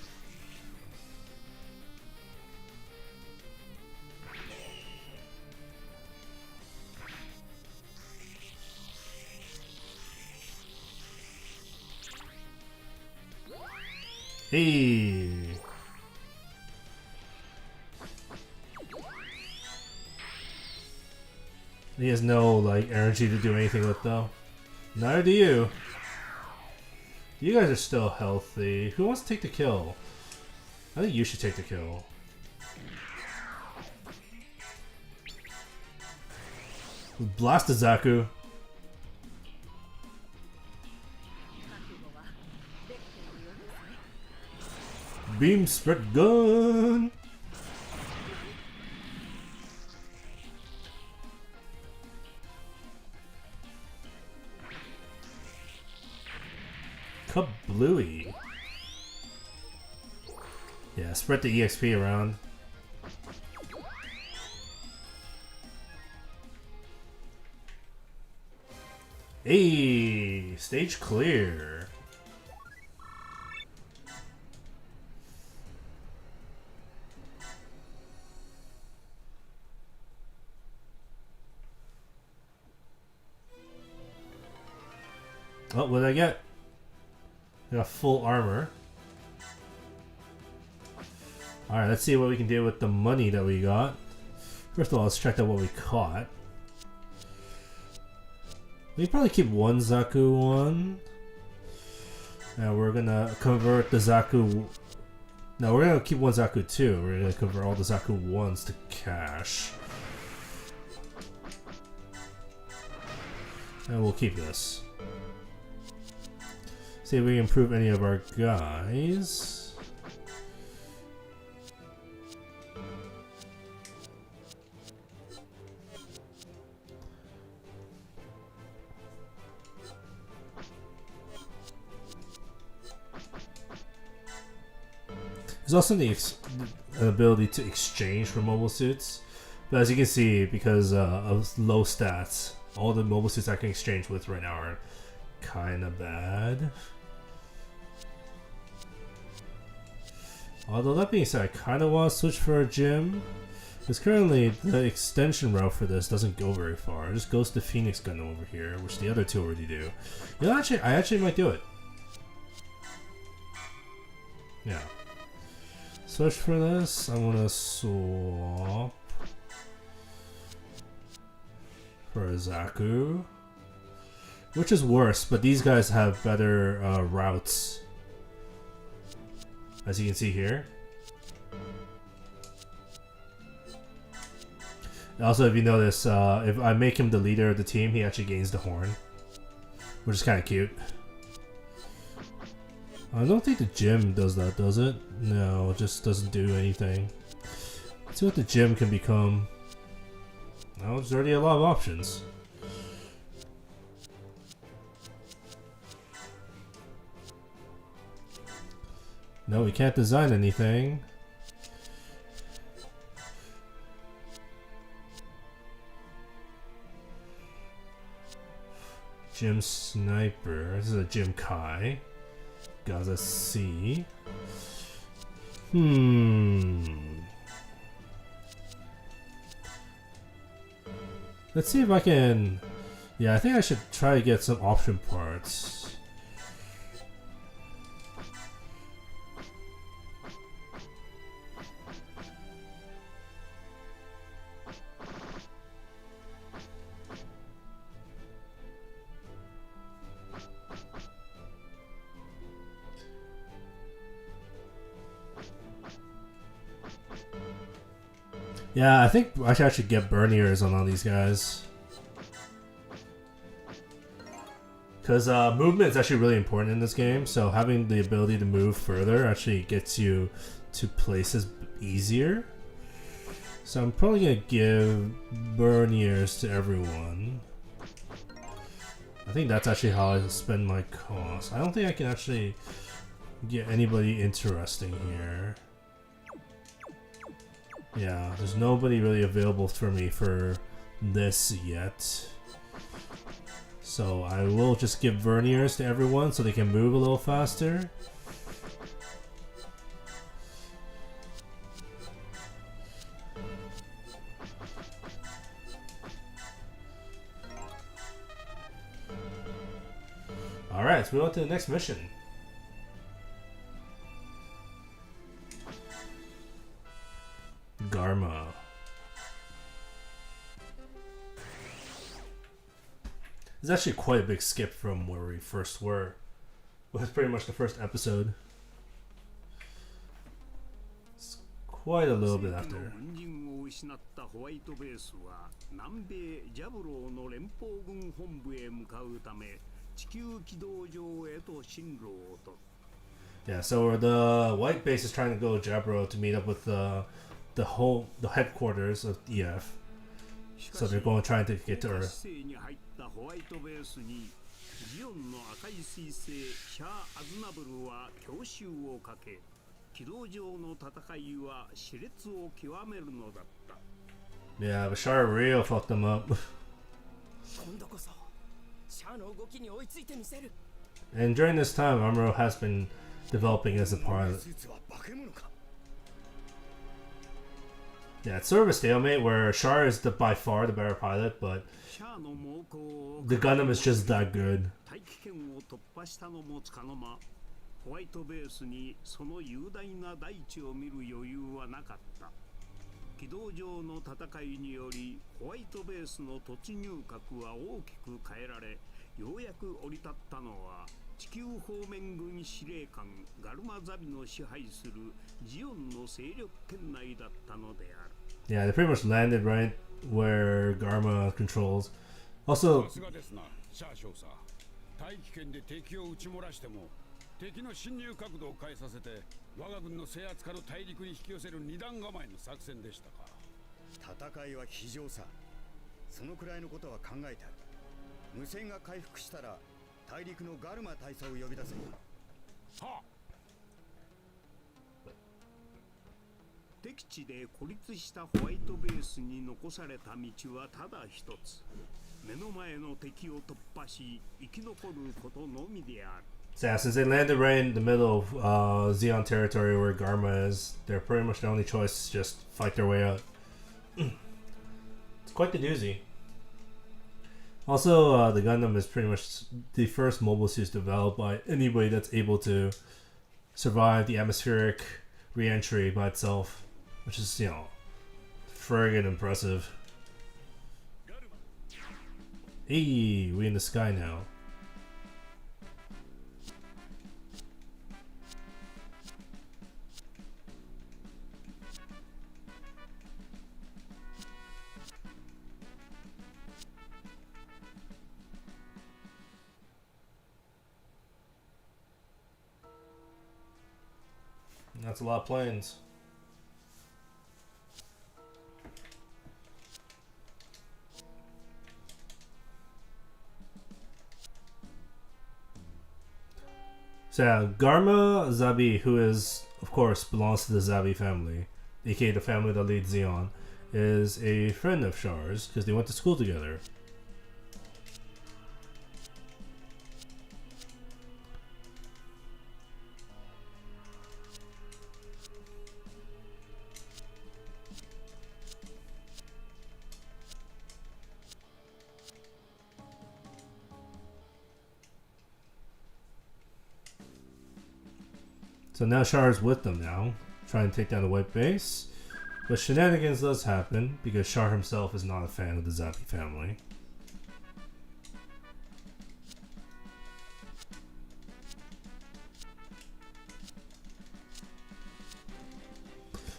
Hey. He has no like energy to do anything with though. Neither do you. You guys are still healthy. Who wants to take the kill? I think you should take the kill. Blast the Zaku. Beam spread gun. Kablooey. Yeah, spread the EXP around. Hey, stage clear. Oh, what did I get? I got full armor. Alright, let's see what we can do with the money that we got. First of all, let's check out what we caught. We can probably keep one Zaku one. Now we're gonna convert the Zaku... No, we're gonna keep one Zaku 2. We're gonna convert all the Zaku 1s to cash. And we'll keep this. See if we can improve any of our guys. There's also the ability to exchange for mobile suits, but as you can see, because of low stats, all the mobile suits I can exchange with right now are kind of bad. Although that being said, I kind of want to switch for a gym. Because currently, the extension route for this doesn't go very far. It just goes to Phoenix Gundam over here, which the other two already do. You know, actually, I actually might do it. Yeah. Switch for this. I'm gonna swap for a Zaku. Which is worse, but these guys have better routes. As you can see here. Also, if you notice, if I make him the leader of the team, he actually gains the horn. Which is kind of cute. I don't think the gym does that, does it? No, it just doesn't do anything. Let's see what the gym can become. Well, there's already a lot of options. No, we can't design anything. Gym Sniper. This is a Gym Kai. Gaza C. Let's see if I can... Yeah, I think I should try to get some option parts. Yeah, I think I should get burniers on all these guys. Because movement is actually really important in this game, so having the ability to move further actually gets you to places easier. So I'm probably going to give burniers to everyone. I think that's actually how I spend my cost. I don't think I can actually get anybody interesting here. Yeah, there's nobody really available for me for this yet. So I will just give verniers to everyone so they can move a little faster. Alright, let's move on to the next mission. Garma. It's actually quite a big skip from where we first were. It was pretty much the first episode. It's quite a little bit after. Yeah, so the white base is trying to go to Jaburo to meet up with the headquarters of EF. So they're going trying to get to Earth. Yeah, but Char real fucked them up. And during this time, Amuro has been developing as a pilot. Yeah, it's sort of a stalemate where Char is by far the better pilot, but the Gundam is just that good. Yeah, they pretty much landed right where Garma controls. Also, So yeah, since they landed right in the middle of Zeon territory where Garma is, they're pretty much the only choice to just fight their way out. It's quite the doozy. Also, the Gundam is pretty much the first mobile suit developed by anybody that's able to survive the atmospheric re-entry by itself, which is, you know, friggin' impressive. Hey, we in the sky now. That's a lot of planes. So yeah, Garma Zabi, who is, of course, belongs to the Zabi family, aka the family that leads Zeon, is a friend of Char's because they went to school together. So now Char's with them now, trying to take down the white base. But shenanigans does happen, because Char himself is not a fan of the Zabi family.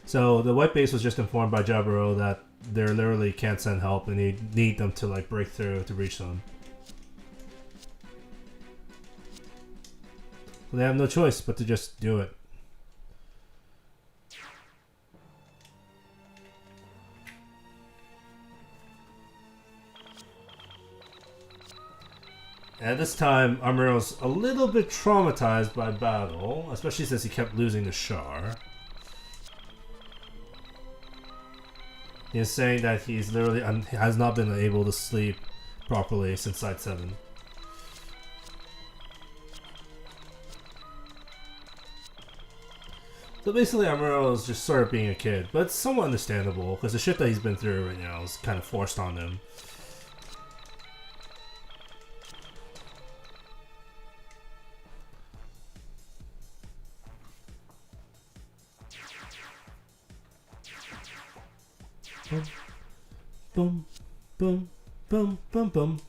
So the white base was just informed by Jaburo that they literally can't send help and they need them to like break through to reach them. They have no choice but to just do it. At this time, Amuro's a little bit traumatized by battle, especially since he kept losing to Char. He's saying that he's literally has not been able to sleep properly since Side 7. So basically, Amuro is just sort of being a kid, but it's somewhat understandable because the shit that he's been through right now is kind of forced on him. Boom, boom, boom, boom, boom.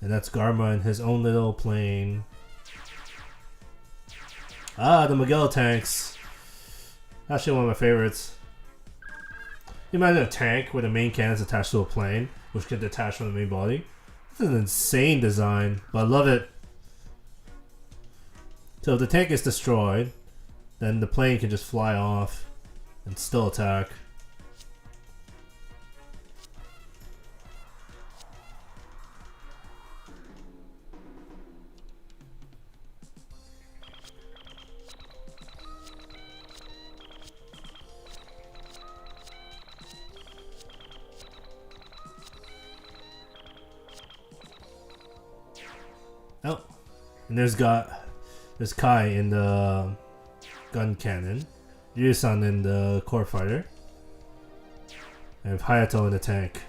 And that's Garma in his own little plane. Ah, the Miguel tanks. Actually one of my favorites. You imagine a tank with the main cannons attached to a plane, which can detach from the main body. This is an insane design, but I love it. So if the tank is destroyed, then the plane can just fly off and still attack. Oh, and there's Kai in the gun cannon, Ryu-san in the core fighter, and Hayato in the tank.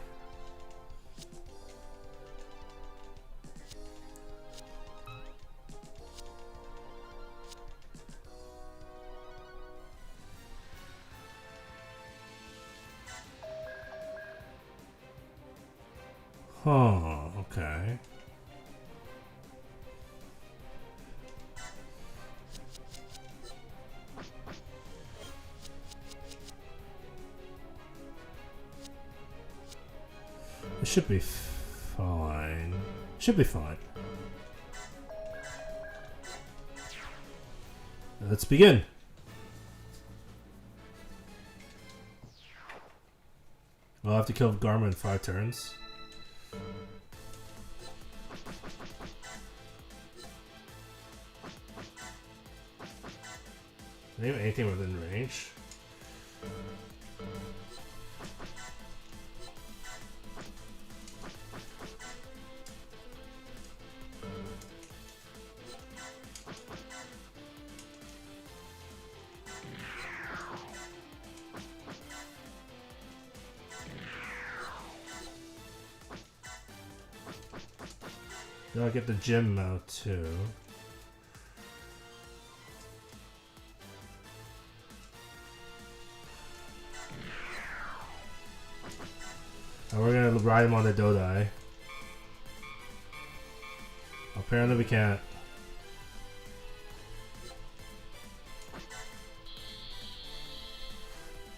Huh, okay. It should be fine. Should be fine. Let's begin. I'll have to kill Garma in 5 turns. Maybe anything within range. Gotta get the gym out too. And we're gonna ride him on the Dodai. Apparently we can't.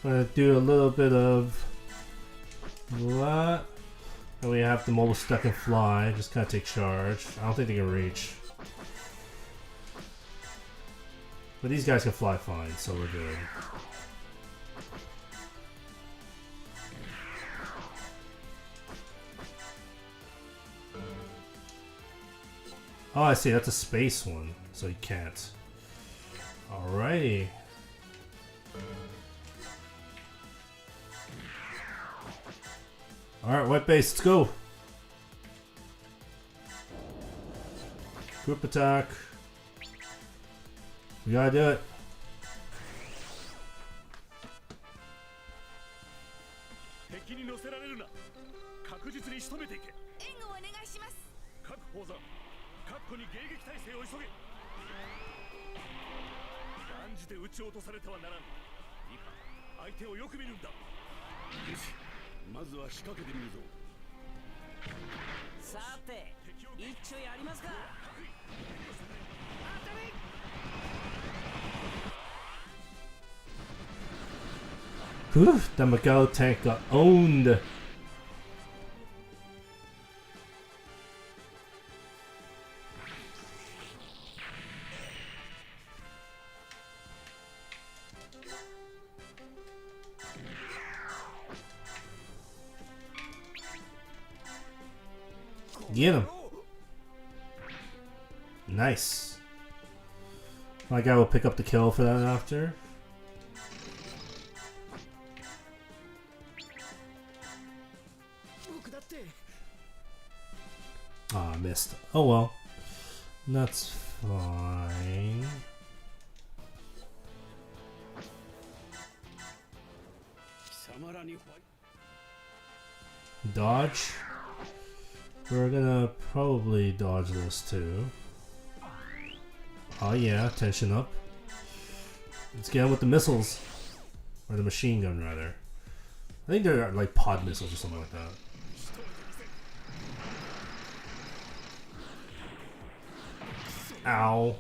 I'm gonna do a little bit of that. And we have the mobile stuck and fly. Just kind of take charge. I don't think they can reach. But these guys can fly fine, so we're good. Oh, I see. That's a space one, so you can't. Alrighty. Alright, white base, let's go! Group attack. We gotta do it. Whew, the Macau tank got owned. Get him. Nice. My guy will pick up the kill for that after. Ah, missed. Oh well. That's fine. Dodge. We're gonna probably dodge this too. Oh yeah, tension up. Let's get on with the missiles. Or the machine gun rather. I think they're like pod missiles or something like that. Ow.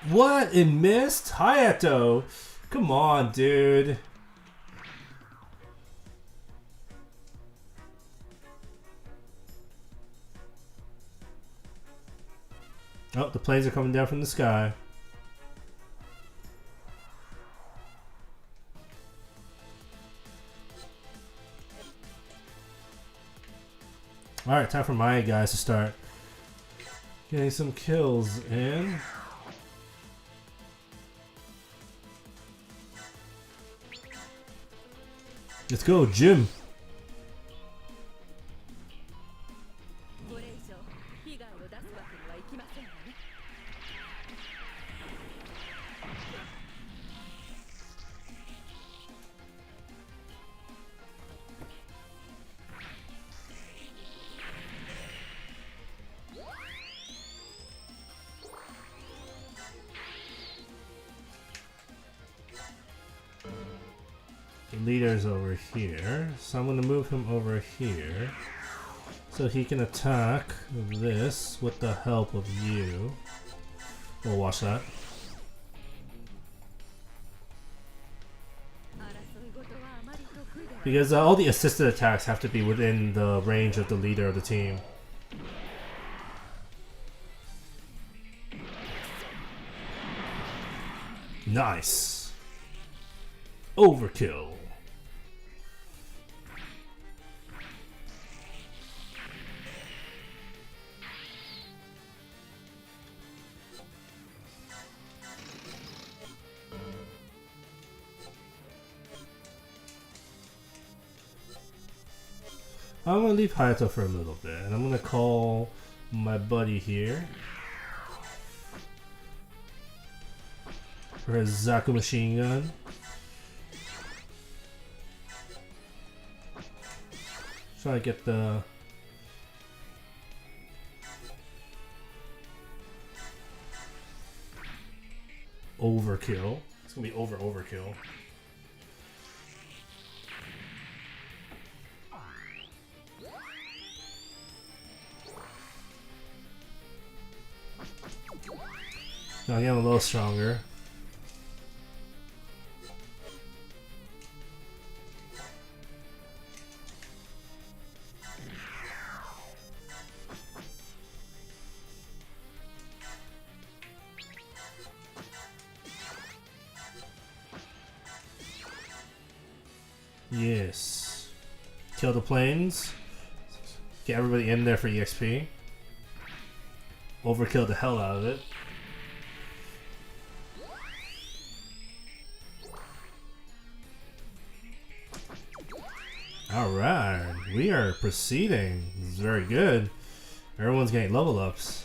What? It missed? Hayato! Come on, dude. Oh, the planes are coming down from the sky. Alright, time for my guys to start getting some kills in. Let's go, Jim. Leader's over here, so I'm going to move him over here so he can attack this with the help of you. We'll watch that. Because all the assisted attacks have to be within the range of the leader of the team. Nice. Overkill. I'm gonna leave Hayato for a little bit, and I'm gonna call my buddy here. for his Zaku machine gun. Try to get the overkill. It's gonna be overkill. Now I get a little stronger. Yes. Kill the planes. Get everybody in there for EXP. Overkill the hell out of it. Alright, we are proceeding. This is very good. Everyone's getting level ups.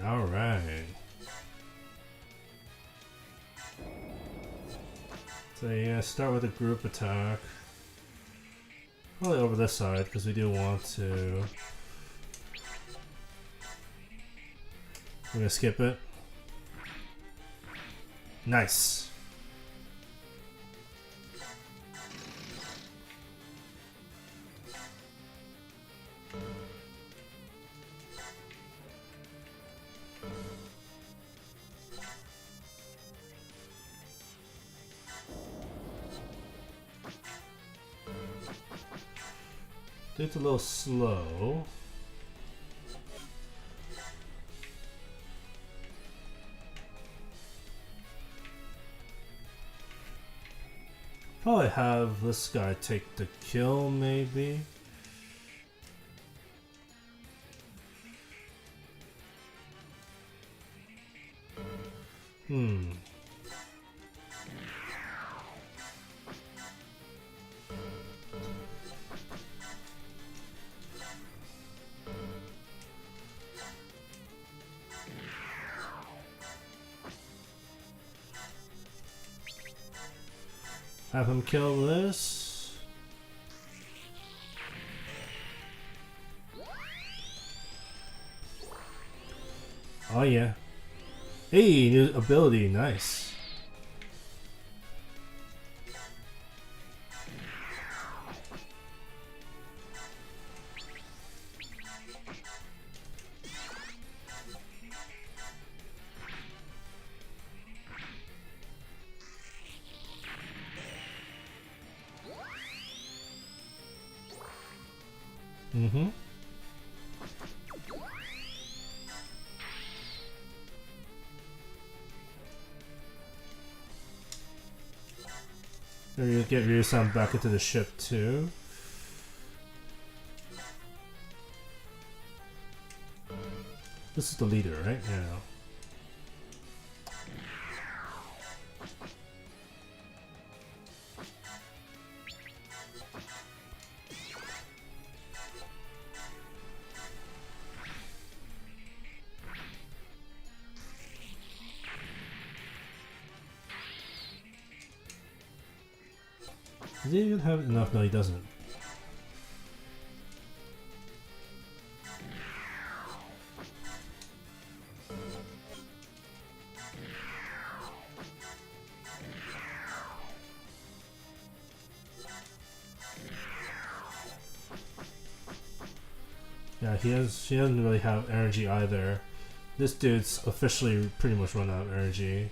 Alright. So yeah, start with a group attack. Probably over this side, because we do want to... We're gonna skip it. Nice! It's a little slow. Probably have this guy take the kill, maybe. Have him kill this. Oh yeah. Hey, new ability, nice. Maybe you get Ryu-san back into the ship too. This is the leader, right? Yeah. Does he even have enough? No, he doesn't. Yeah, he doesn't really have energy either. This dude's officially pretty much run out of energy.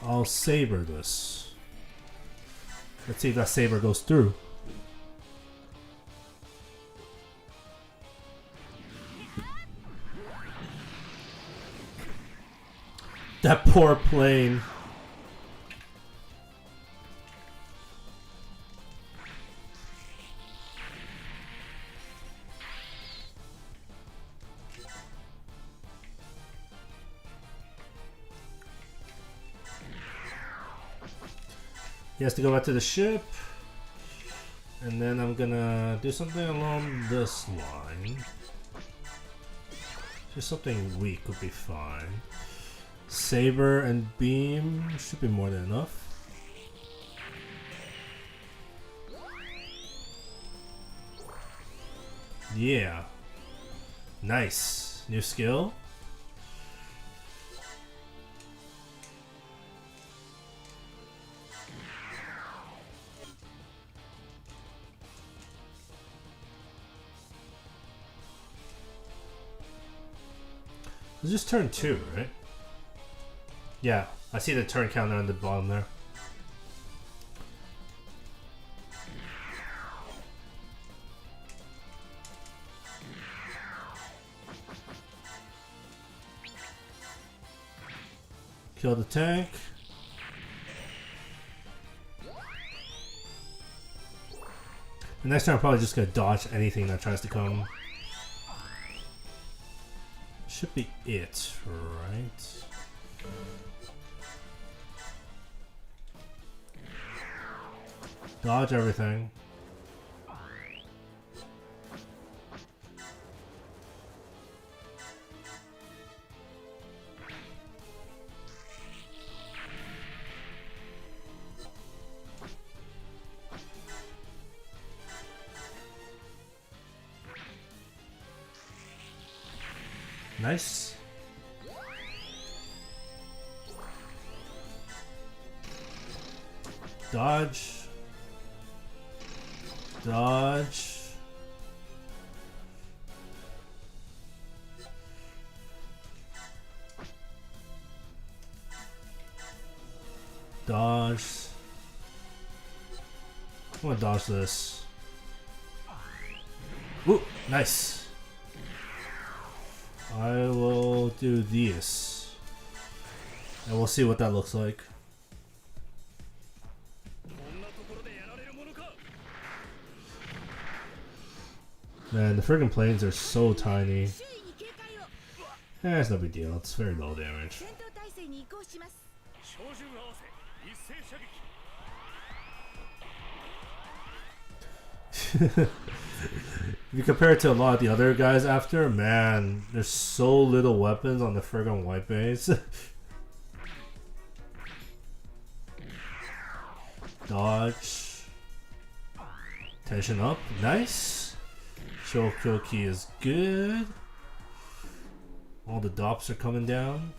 I'll saber this. Let's see if that saber goes through. That poor plane. He has to go back to the ship. And then I'm gonna do something along this line. Just something weak would be fine. Saber and beam should be more than enough. Yeah. Nice. New skill. It's just turn 2, right? Yeah, I see the turn counter on the bottom there. Kill the tank. The next time I'm probably just gonna dodge anything that tries to come. Should be it, right? Dodge everything. Nice. Dodge. Dodge. Dodge. I'm gonna dodge this. Ooh, nice. I will do this. And we'll see what that looks like. Man, the friggin' planes are so tiny. Eh, it's no big deal. It's very low damage. If you compare it to a lot of the other guys after, man, there's so little weapons on the friggin' white base. Dodge. Tension up. Nice. Shokyo key is good. All the dops are coming down.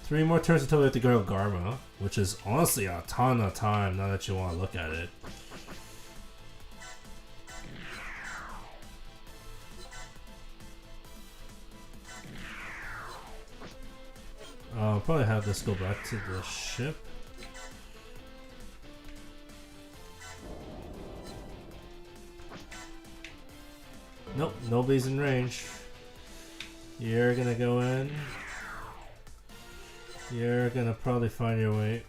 3 more turns until we have to go to Garma, which is honestly a ton of time now that you want to look at it. I'll probably have this go back to the ship. Nope, nobody's in range. You're gonna go in. You're gonna probably find your way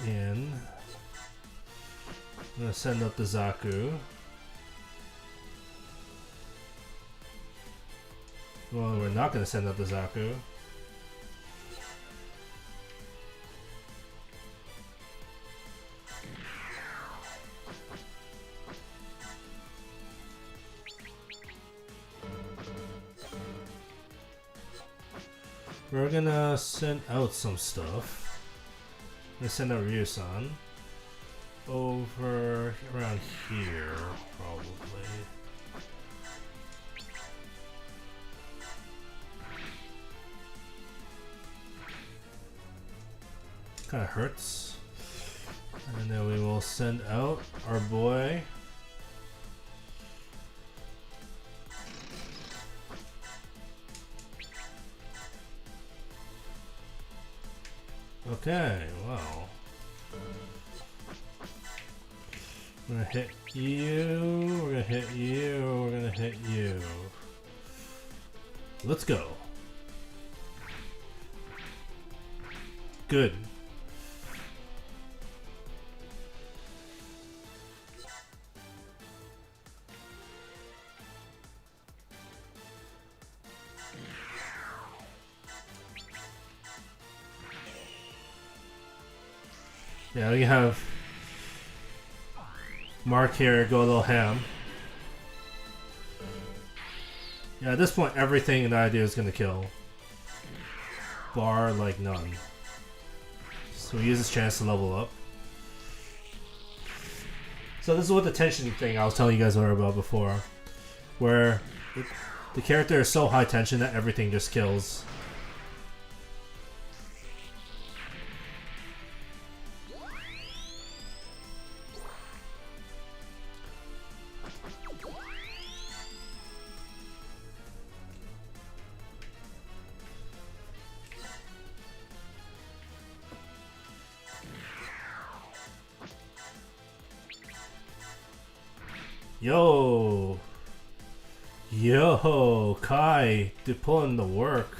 in. I'm gonna send up the Zaku. Well, we're not gonna send up the Zaku. We're gonna send out some stuff. We're gonna send out Ryu-san over around here, probably. Kind of hurts. And then we will send out our boy. Okay, well. We're gonna hit you, we're gonna hit you, we're gonna hit you. Let's go. Good. Yeah, we have Mark here go a little ham. Yeah, at this point, everything that I do is gonna kill. Bar like none. So we use this chance to level up. So this is what the tension thing I was telling you guys about before. Where the character is so high tension that everything just kills. Yo, Kai, to pull in the work.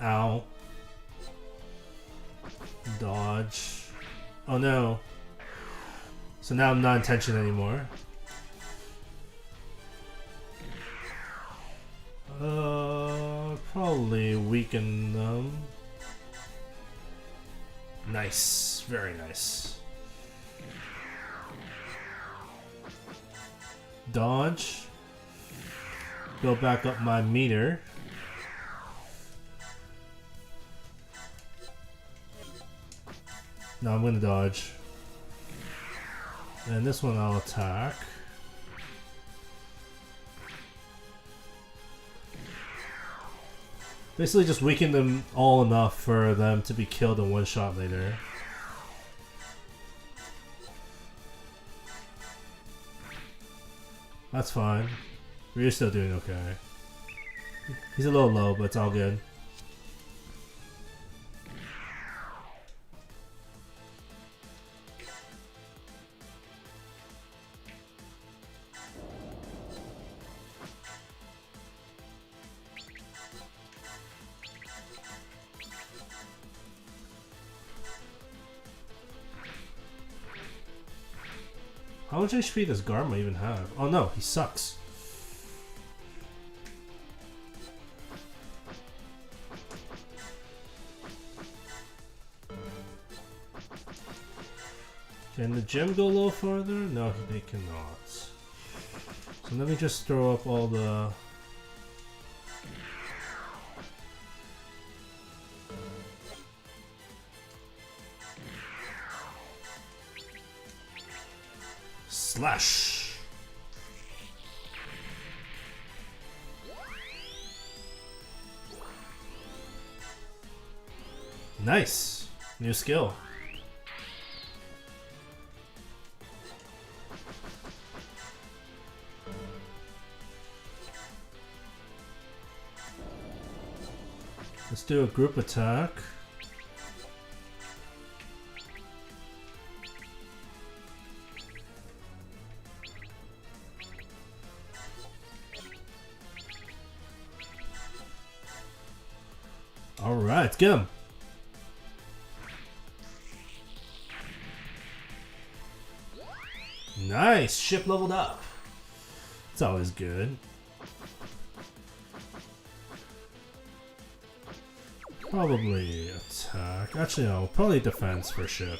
Ow. Dodge. Oh no. So now I'm not in tension anymore. Probably weaken them. Nice, very nice. Dodge. Go back up my meter. No, I'm gonna dodge. And this one I'll attack. Basically just weaken them all enough for them to be killed in one shot later. That's fine. Ryu's still doing okay. He's a little low, but it's all good. How much HP does Garma even have? Oh no, he sucks. Can the gem go a little farther? No, they cannot. So let me just throw up all the... Slash! Nice! New skill. Let's do a group attack. Alright, let's get him. Nice! Ship leveled up. It's always good. Probably attack. Actually, no. Probably defense for ship.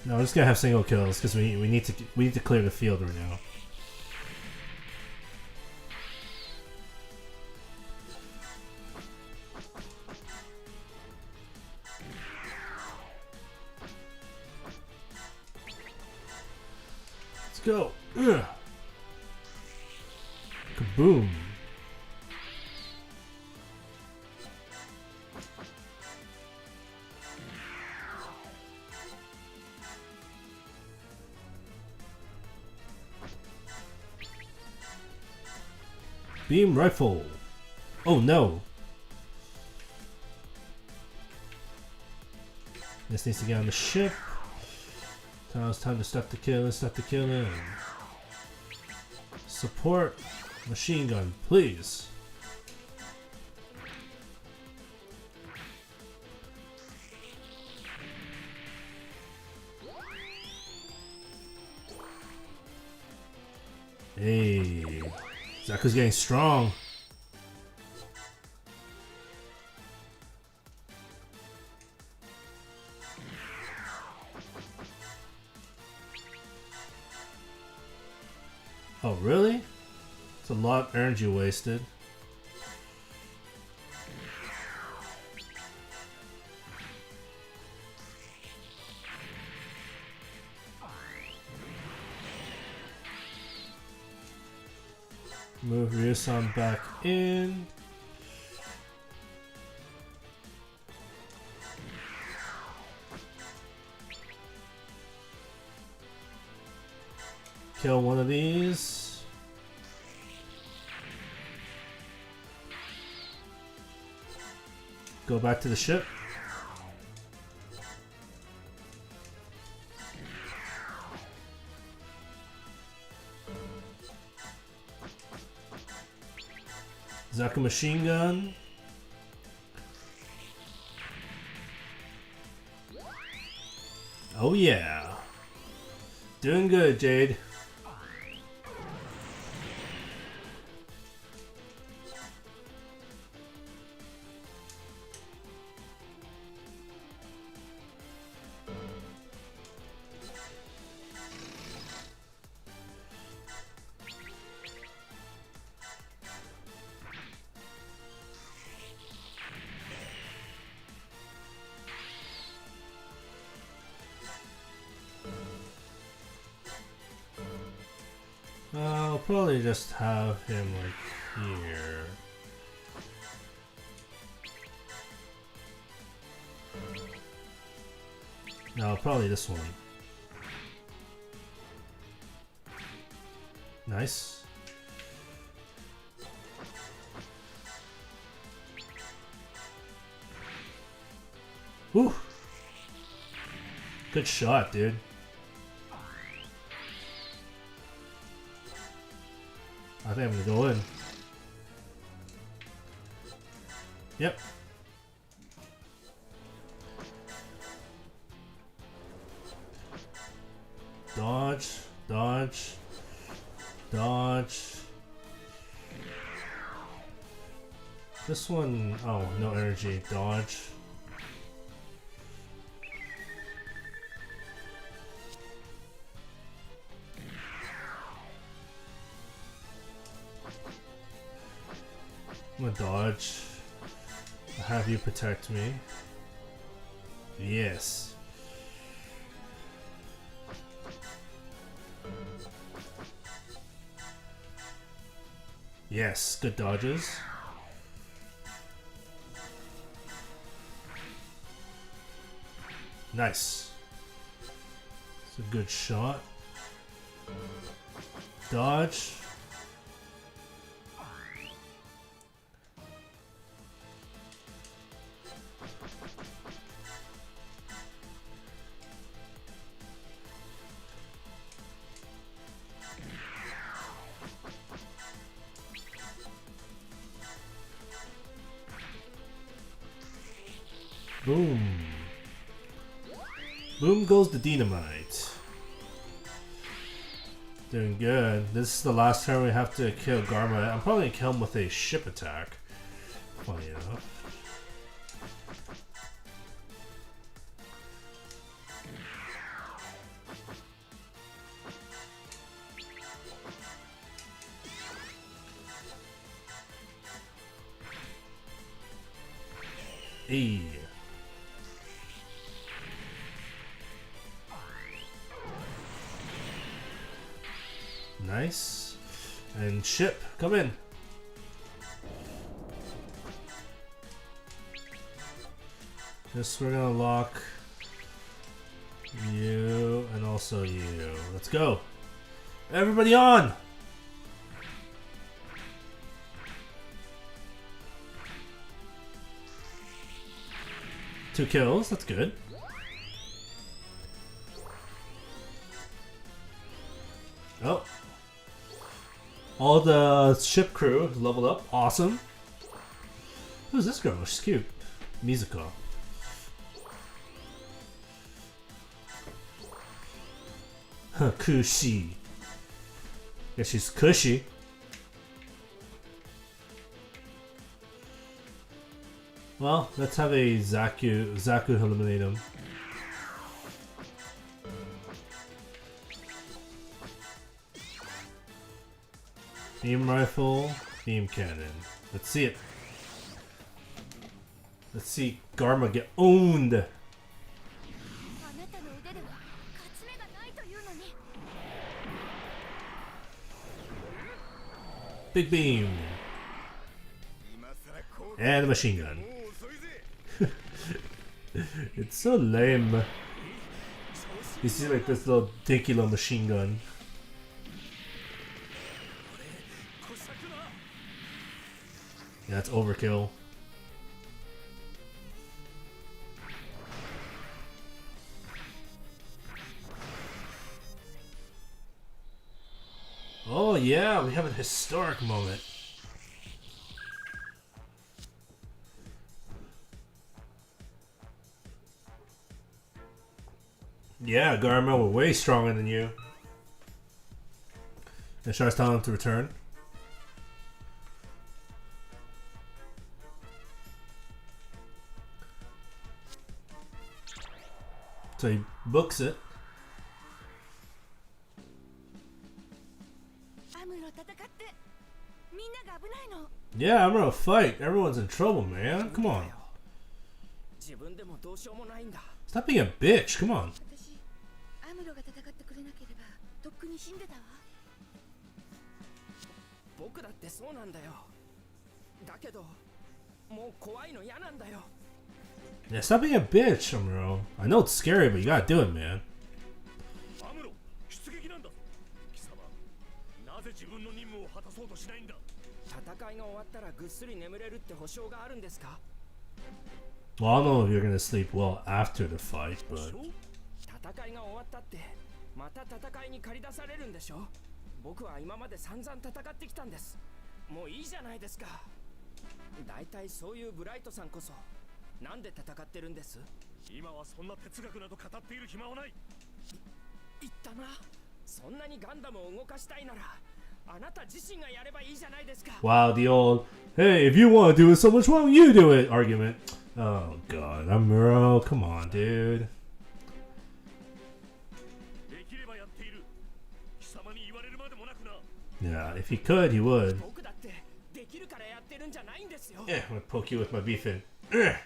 No, I'm just gonna have single kills because we need to clear the field right now. Let's go. Ugh. Kaboom. Beam rifle. Oh no. This needs to get on the ship. Now it's time to start the killing. Start the killing. Support machine gun, please. Hey, Zaku's getting strong. Oh, really? It's a lot of energy wasted. Move Ryu-san back in. Kill one of these. Go back to the ship. Zaku machine gun. Oh yeah. Doing good, Jade. I'll probably just have him like here. No, probably this one. Nice. Whew. Good shot, dude. I think I'm gonna go in. Yep. Dodge, dodge, dodge. This one, oh, no energy. Dodge. I'm gonna dodge. I'll have you protect me. Yes. Yes, good dodges. Nice. It's a good shot. Dodge. Boom. Boom goes the dynamite. Doing good. This is the last turn we have to kill Garma. I'm probably gonna kill him with a ship attack. Funny enough. Hey. Nice. And ship, come in. Just we're gonna lock you and also you. Let's go. Everybody on! Two kills, that's good. Oh. All the ship crew leveled up. Awesome. Who's this girl? She's cute. Mizuka. Huh, Kushi. Yeah, she's cushy. Well, let's have a Zaku eliminate him. Beam rifle, beam cannon. Let's see it. Let's see Garma get owned. Big beam. And a machine gun. It's so lame. You see like this little dinky little machine gun. Yeah, it's overkill. Oh yeah, we have a historic moment. Yeah, Garma, we're way stronger than you. And Char's telling him to return. So he books it. Yeah, I'm gonna fight. Everyone's in trouble, man. Come on. Stop being a bitch. Come on. Yeah, stop being a bitch, Amuro. I know it's scary, but you gotta do it, man. Well, I don't know if you're gonna sleep well after the fight, but... Wow, the old, hey, if you want to do it so much, why don't you do it argument. Oh god, Amuro, come on, dude. Yeah, if he could, he would. Yeah, I'm gonna poke you with my beef in. Hit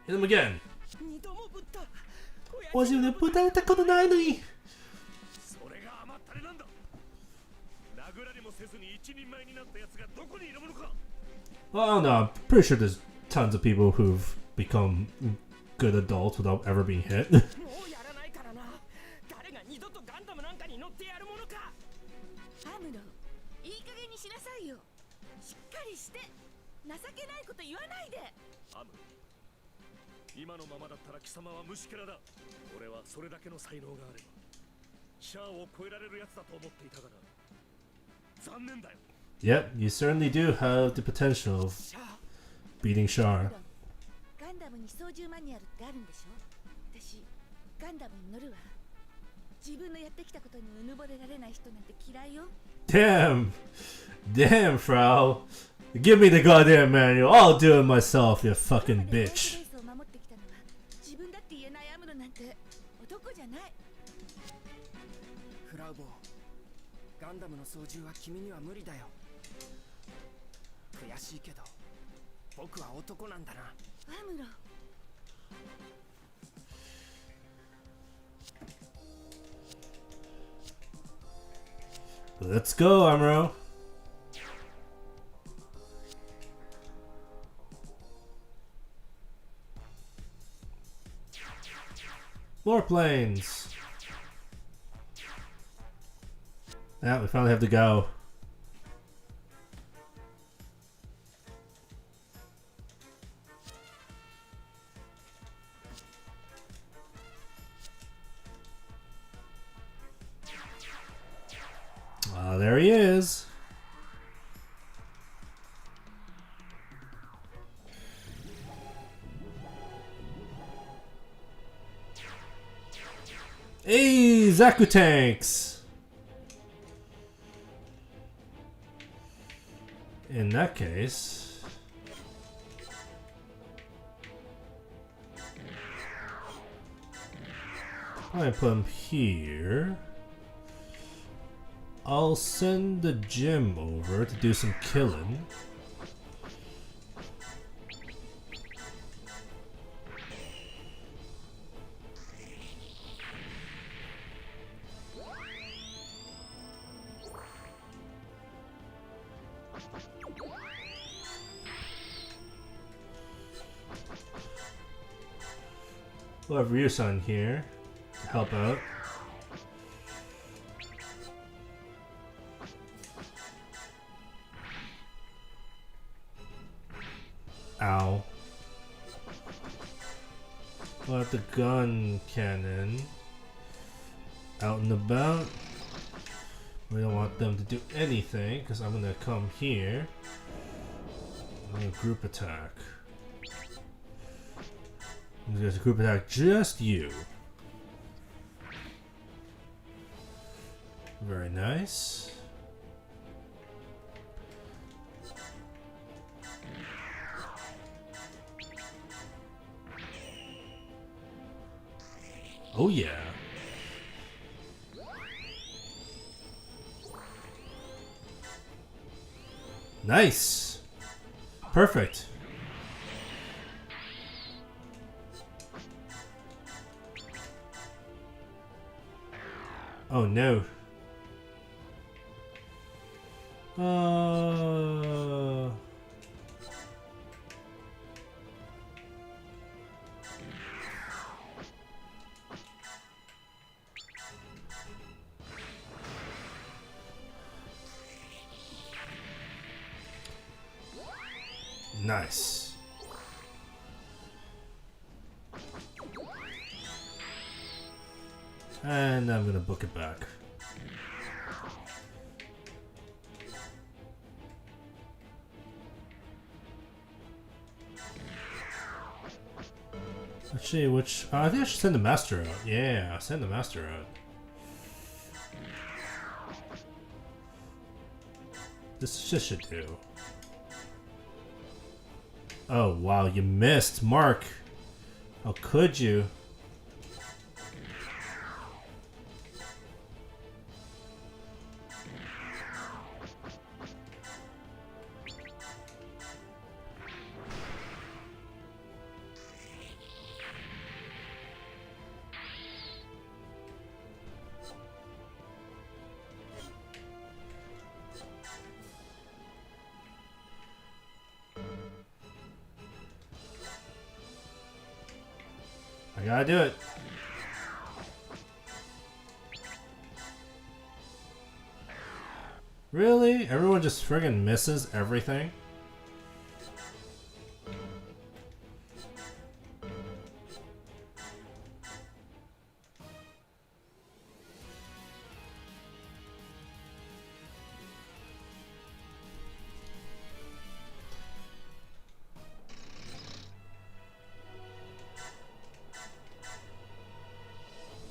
him again. おじでぶたれたことないのに。Oh no, I'm pretty sure there's tons of people who've become good adults without ever being hit. Yep, you certainly do have the potential of beating Char. Damn, Frau. Give me the goddamn manual. I'll do it myself, you fucking bitch. フラウボー、ガンダムの操縦は君には無理だよ。悔しいけど、僕は男なんだな。アムロ。Let's go, Amuro. More planes. Now we finally have to go. There he is. Hey, Zaku tanks. In that case, I put him here. I'll send the gym over to do some killing. We'll have Ryusan here to help out. Ow. We'll have the gun cannon out and about. We don't want them to do anything because I'm gonna come here. I'm gonna group attack. I'm gonna group attack just you. Very nice. Oh yeah. Nice. Perfect. Oh no. Nice. And I'm gonna book it back. Actually, which I think I should send the master out. Yeah, send the master out. This should do. Oh wow, you missed, Mark. How could you? I gotta do it. Really? Everyone just friggin' misses everything?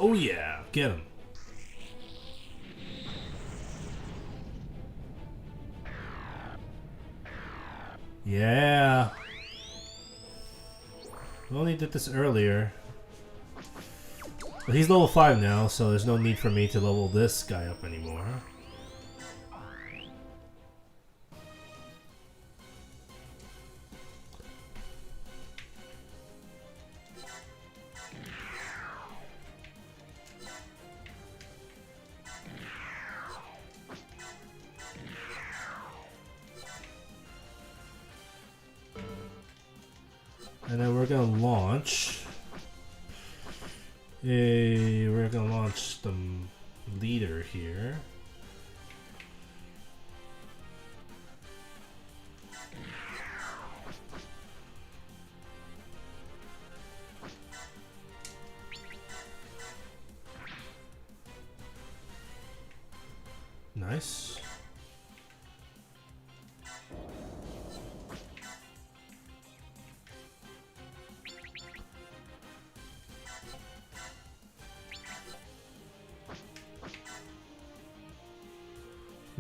Oh yeah, get him. Yeah. We only did this earlier. But he's level 5 now, so there's no need for me to level this guy up anymore. And then we're gonna launch. We're gonna launch the leader here. Nice.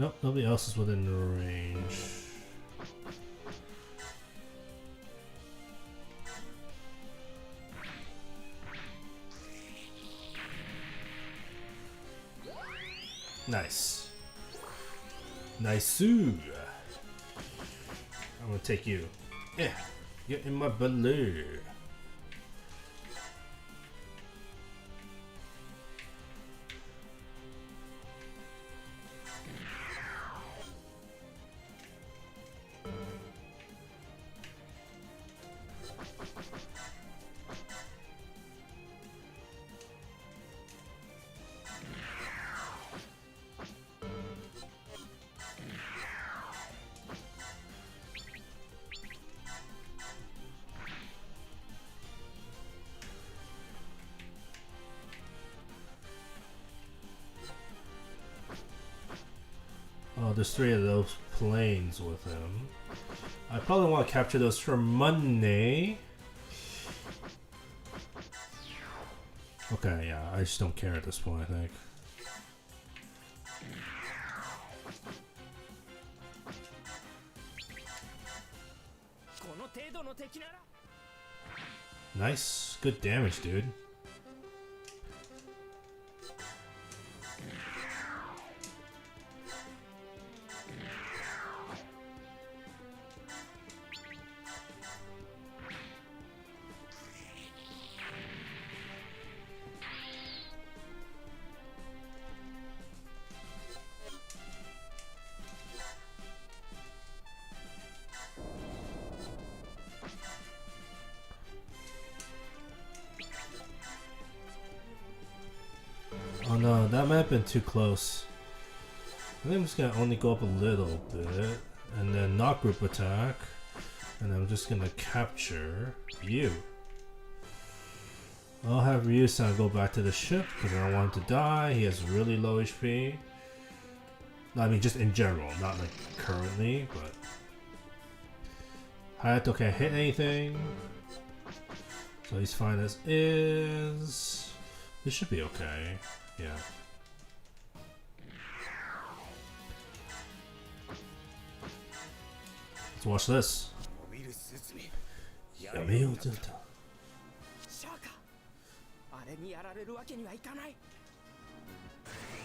Nope, nobody else is within the range. Nice. Nice-oo. I'm gonna take you. Yeah, get in my belly. Oh, there's 3 of those planes with him. I probably want to capture those for money. Okay, yeah, I just don't care at this point, I think. Nice, good damage, dude. Oh no, that might have been too close. I think I'm just gonna only go up a little bit, and then not group attack, and I'm just gonna capture you. I'll have Ryu-san go back to the ship, because I don't want him to die. He has really low HP. No, I mean just in general, not like currently, but... Hayato can't hit anything. So he's fine as is. This should be okay. Yeah. Let's watch this.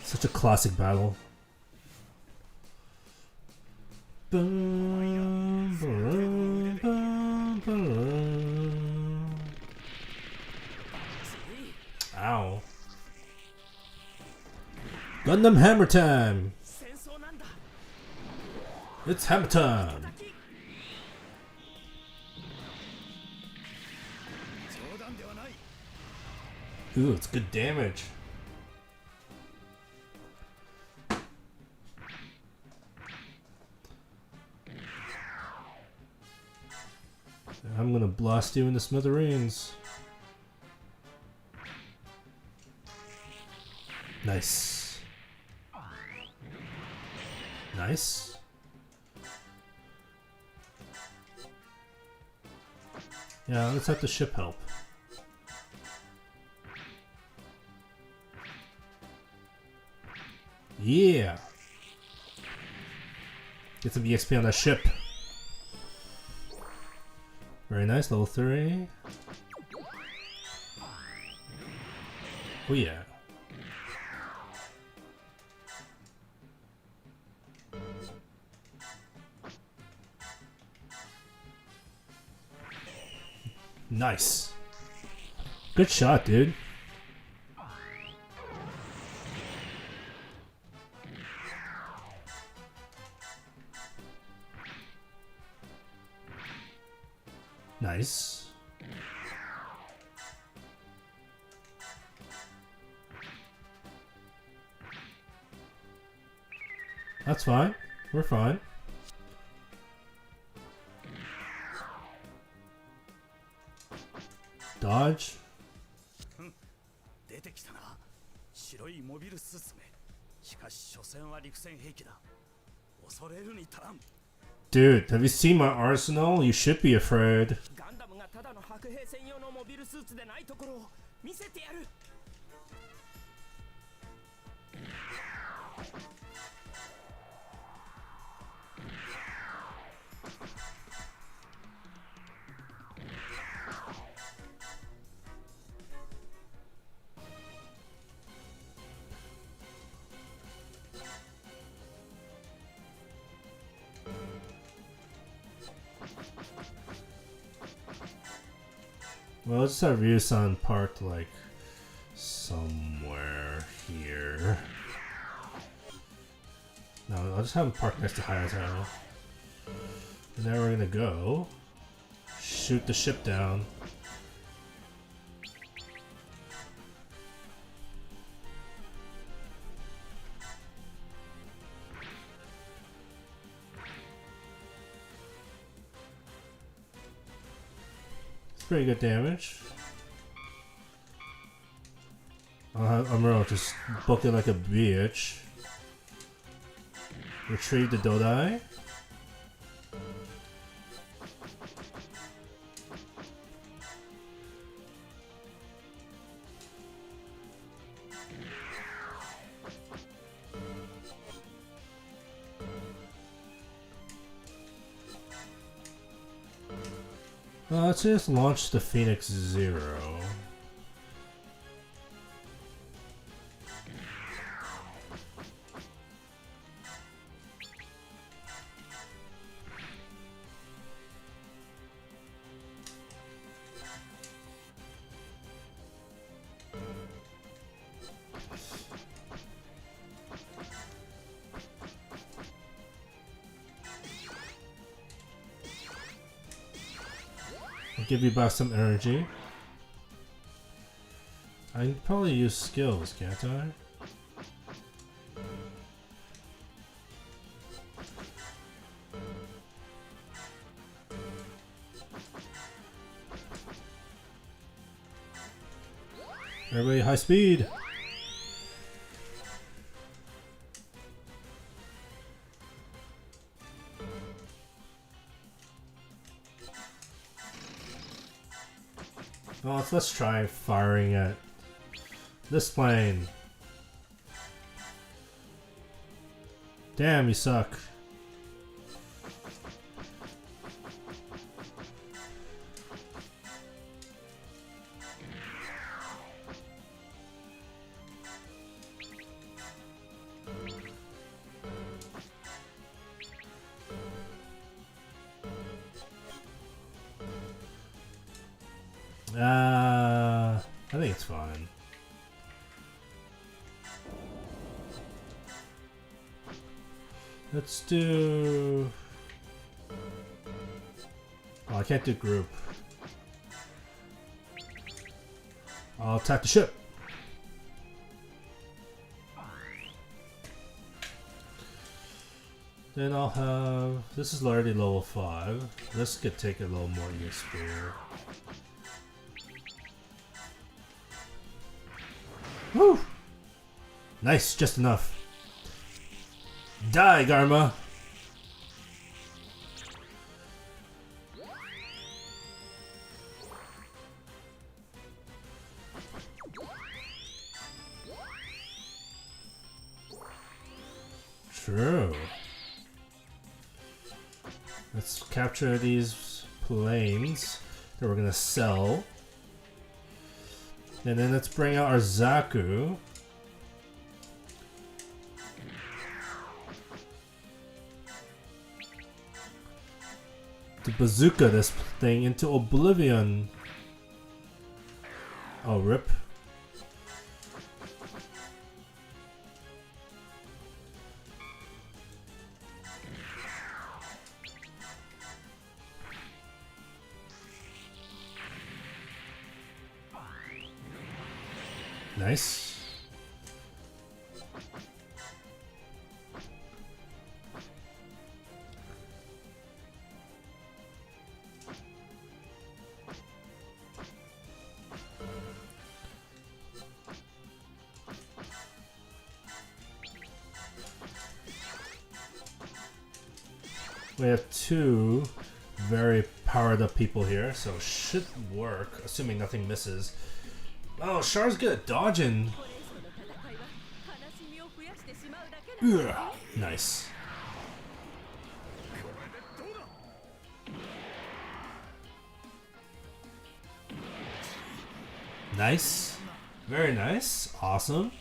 Such a classic battle. Boom, boom, boom, boom. Ow. Gundam hammer time! It's hammer time! Ooh, it's good damage. I'm gonna blast you in the smithereens. Nice. Nice. Yeah, let's have the ship help. Yeah. Get some EXP on that ship. Very nice, level 3. Oh yeah. Nice. Good shot, dude. Nice. That's fine. We're fine. Dodge. 出てきたな。白いモビルスーツめ。しかし所詮は陸戦兵器だ。恐れるに足らん。Dude, have you seen my arsenal? You should be afraid. ガンダムがただの白兵専用のモビルスーツでないところを見せてやる。Well, let's have Ryu-san parked like somewhere here. No, I'll just have him parked next to Hayato. And then we're gonna go shoot the ship down. Pretty good damage. I'm gonna just book it like a bitch. Retrieve the Dodai. Let's just launch the Phoenix Zero. I'll give you back some energy. I can probably use skills, can't I? Everybody high speed! Well, let's try firing at this plane. Damn, you suck. I think it's fine. Let's do... Oh, I can't do group. I'll attack the ship. Then I'll have... This is already level 5. This could take a little more EXP. Woo! Nice, just enough. Die, Garma! True. Let's capture these planes that we're gonna sell. And then let's bring out our Zaku. To bazooka this thing into oblivion. Oh, rip. Nice. We have two very powered up people here, so should work, assuming nothing misses. Oh, Char's good at dodging. Ugh, nice. Nice. Very nice. Awesome.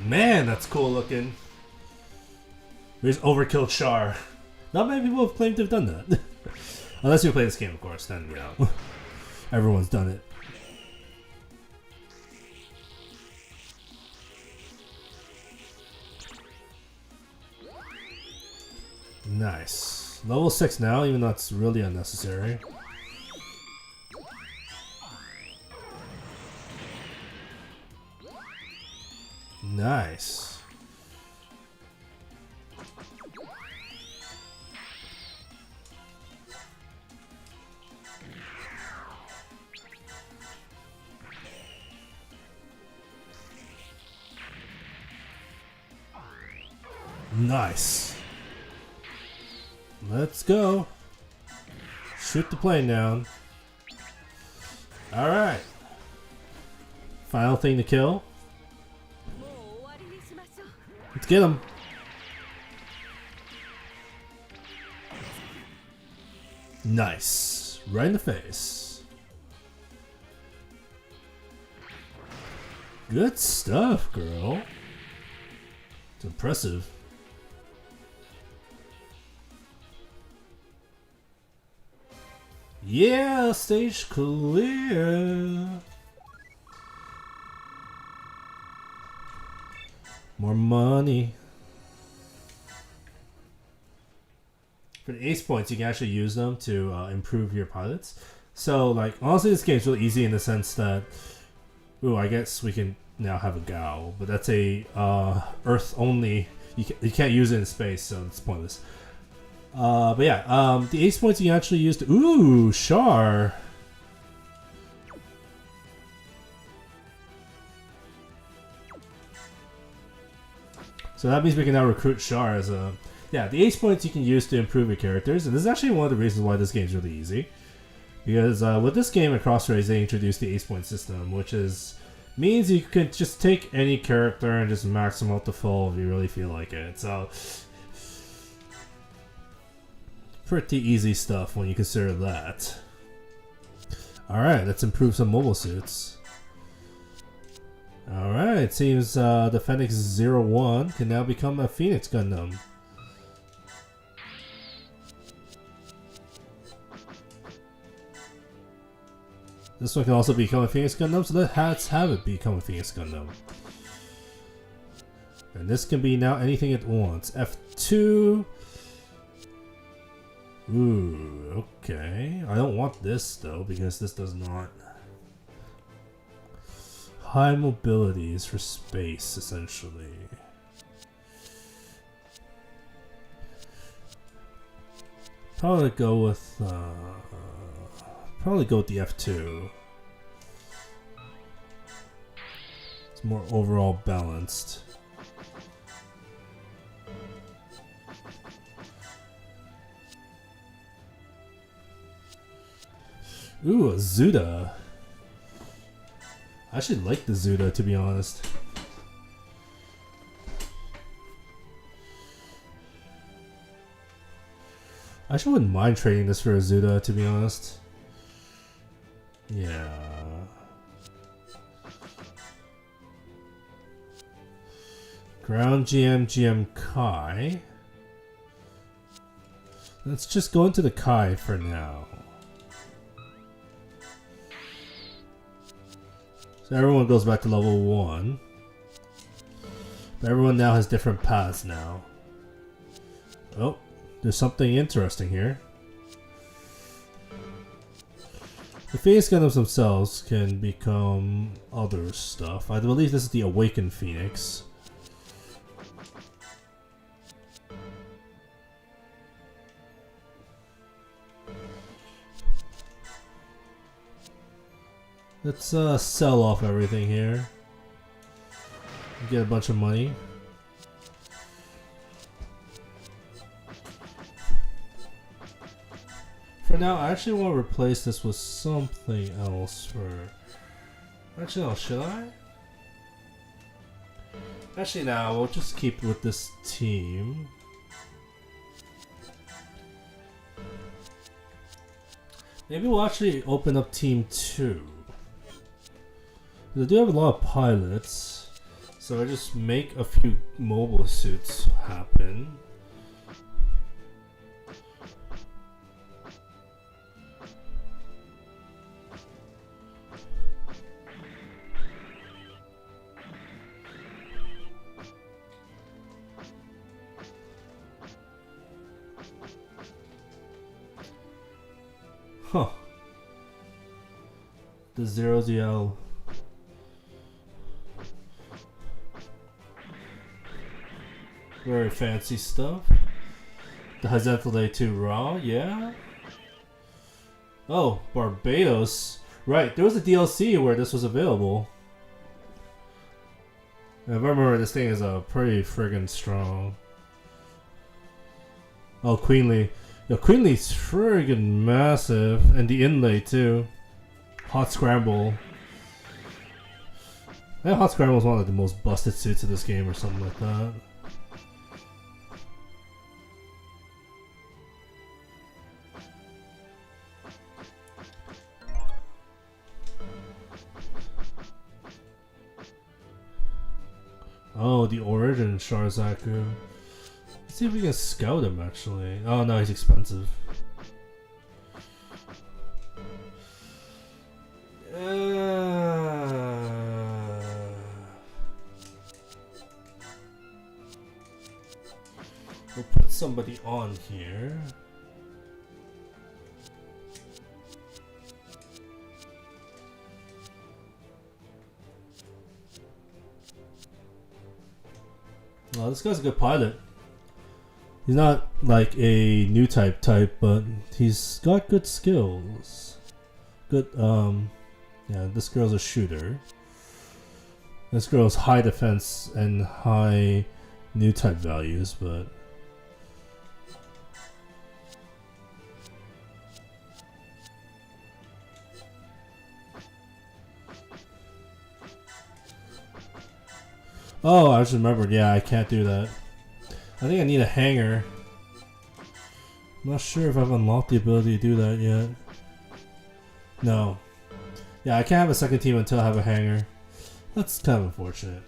Man, that's cool looking. We just overkilled Char. Not many people have claimed to have done that. Unless you play this game, of course, then, you know, everyone's done it. Nice. Level 6 now, even though it's really unnecessary. Nice. Nice. Let's go. Shoot the plane down. Alright. Final thing to kill. Let's get him. Nice. Right in the face. Good stuff, girl. It's impressive. Yeah, stage clear. More money. For the ace points, you can actually use them to improve your pilots. So, like, honestly, this game's really easy in the sense that, ooh, I guess we can now have a Gao, but that's a Earth only. You can't use it in space, so it's pointless. But yeah, the ace points you can actually use to, ooh, Char. So that means we can now recruit Char as a... Yeah, the ace points you can use to improve your characters, and this is actually one of the reasons why this game is really easy. Because with this game at Crossrays, they introduced the ace point system, which means you can just take any character and just max them out to full if you really feel like it. So, pretty easy stuff when you consider that. Alright, let's improve some mobile suits. Alright, it seems the Phoenix 01 can now become a Phoenix Gundam. This one can also become a Phoenix Gundam, so let's have it become a Phoenix Gundam. And this can be now anything it wants. F2. Ooh, okay. I don't want this though, because this does not. High mobility is for space, essentially. Probably go with the F2. It's more overall balanced. Ooh, a Zuda. I actually like the Zuda, to be honest. I actually wouldn't mind trading this for a Zuda, to be honest. Yeah. Ground GM Kai. Let's just go into the Kai for now. So everyone goes back to level 1. But everyone now has different paths now. Oh, there's something interesting here. The Phoenix Gundams themselves can become other stuff. I believe this is the Awakened Phoenix. Let's sell off everything here. Get a bunch of money. For now, I actually want to replace this with something else for... Actually, no, should I? Actually, no, we'll just keep with this team. Maybe we'll actually open up Team 2. I do have a lot of pilots, so I just make a few mobile suits happen. Huh. The Zero ZL. Very fancy stuff. The Hizenthle 2 Raw, yeah. Oh, Barbados. Right, there was a DLC where this was available. I remember this thing is pretty friggin' strong. Oh, Queenly. Yo, Queenly's friggin' massive. And the inlay too. Hot Scramble. I think Hot Scramble is one of the most busted suits of this game or something like that. Oh, the Origin Sharzaku. Let's see if we can scout him actually. Oh no, he's expensive. We'll put somebody on here. Oh, this guy's a good pilot. He's not like a new type, but he's got good skills. Good, yeah, this girl's a shooter. This girl's high defense and high new type values, but... Oh, I just remembered. Yeah, I can't do that. I think I need a hanger. I'm not sure if I've unlocked the ability to do that yet. No. Yeah, I can't have a second team until I have a hanger. That's kind of unfortunate.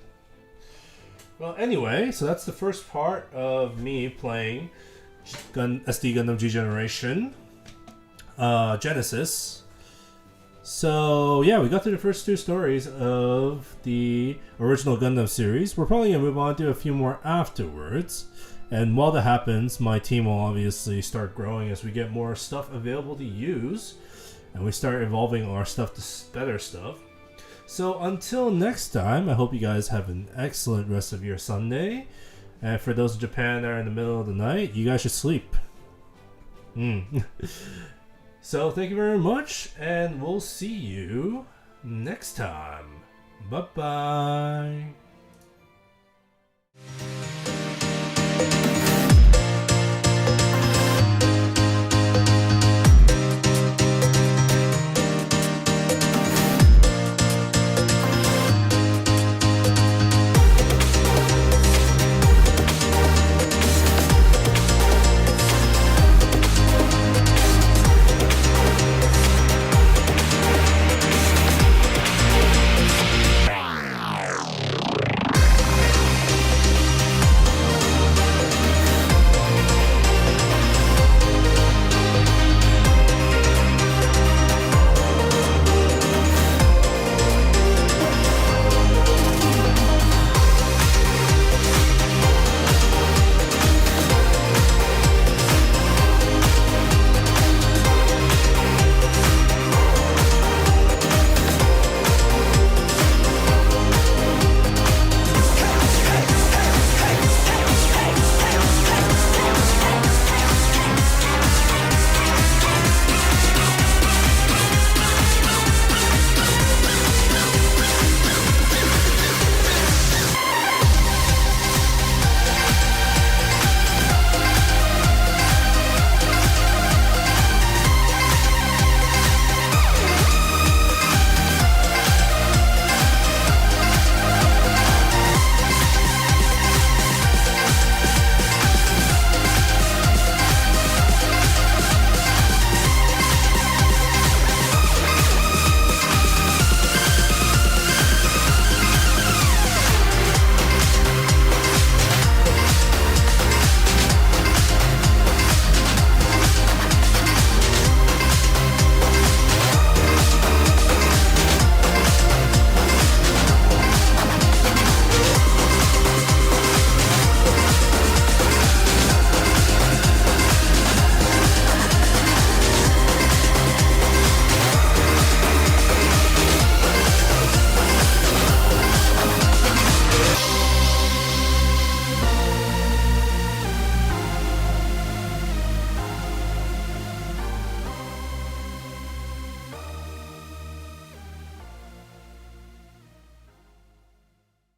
Well, anyway, so that's the first part of me playing SD Gundam G Generation Genesis. So yeah, we got through the first 2 stories of the original Gundam series. We're probably gonna move on to a few more afterwards. And while that happens, my team will obviously start growing as we get more stuff available to use. And we start evolving our stuff to better stuff. So until next time, I hope you guys have an excellent rest of your Sunday. And for those in Japan that are in the middle of the night, you guys should sleep. So thank you very much, and we'll see you next time. Bye-bye.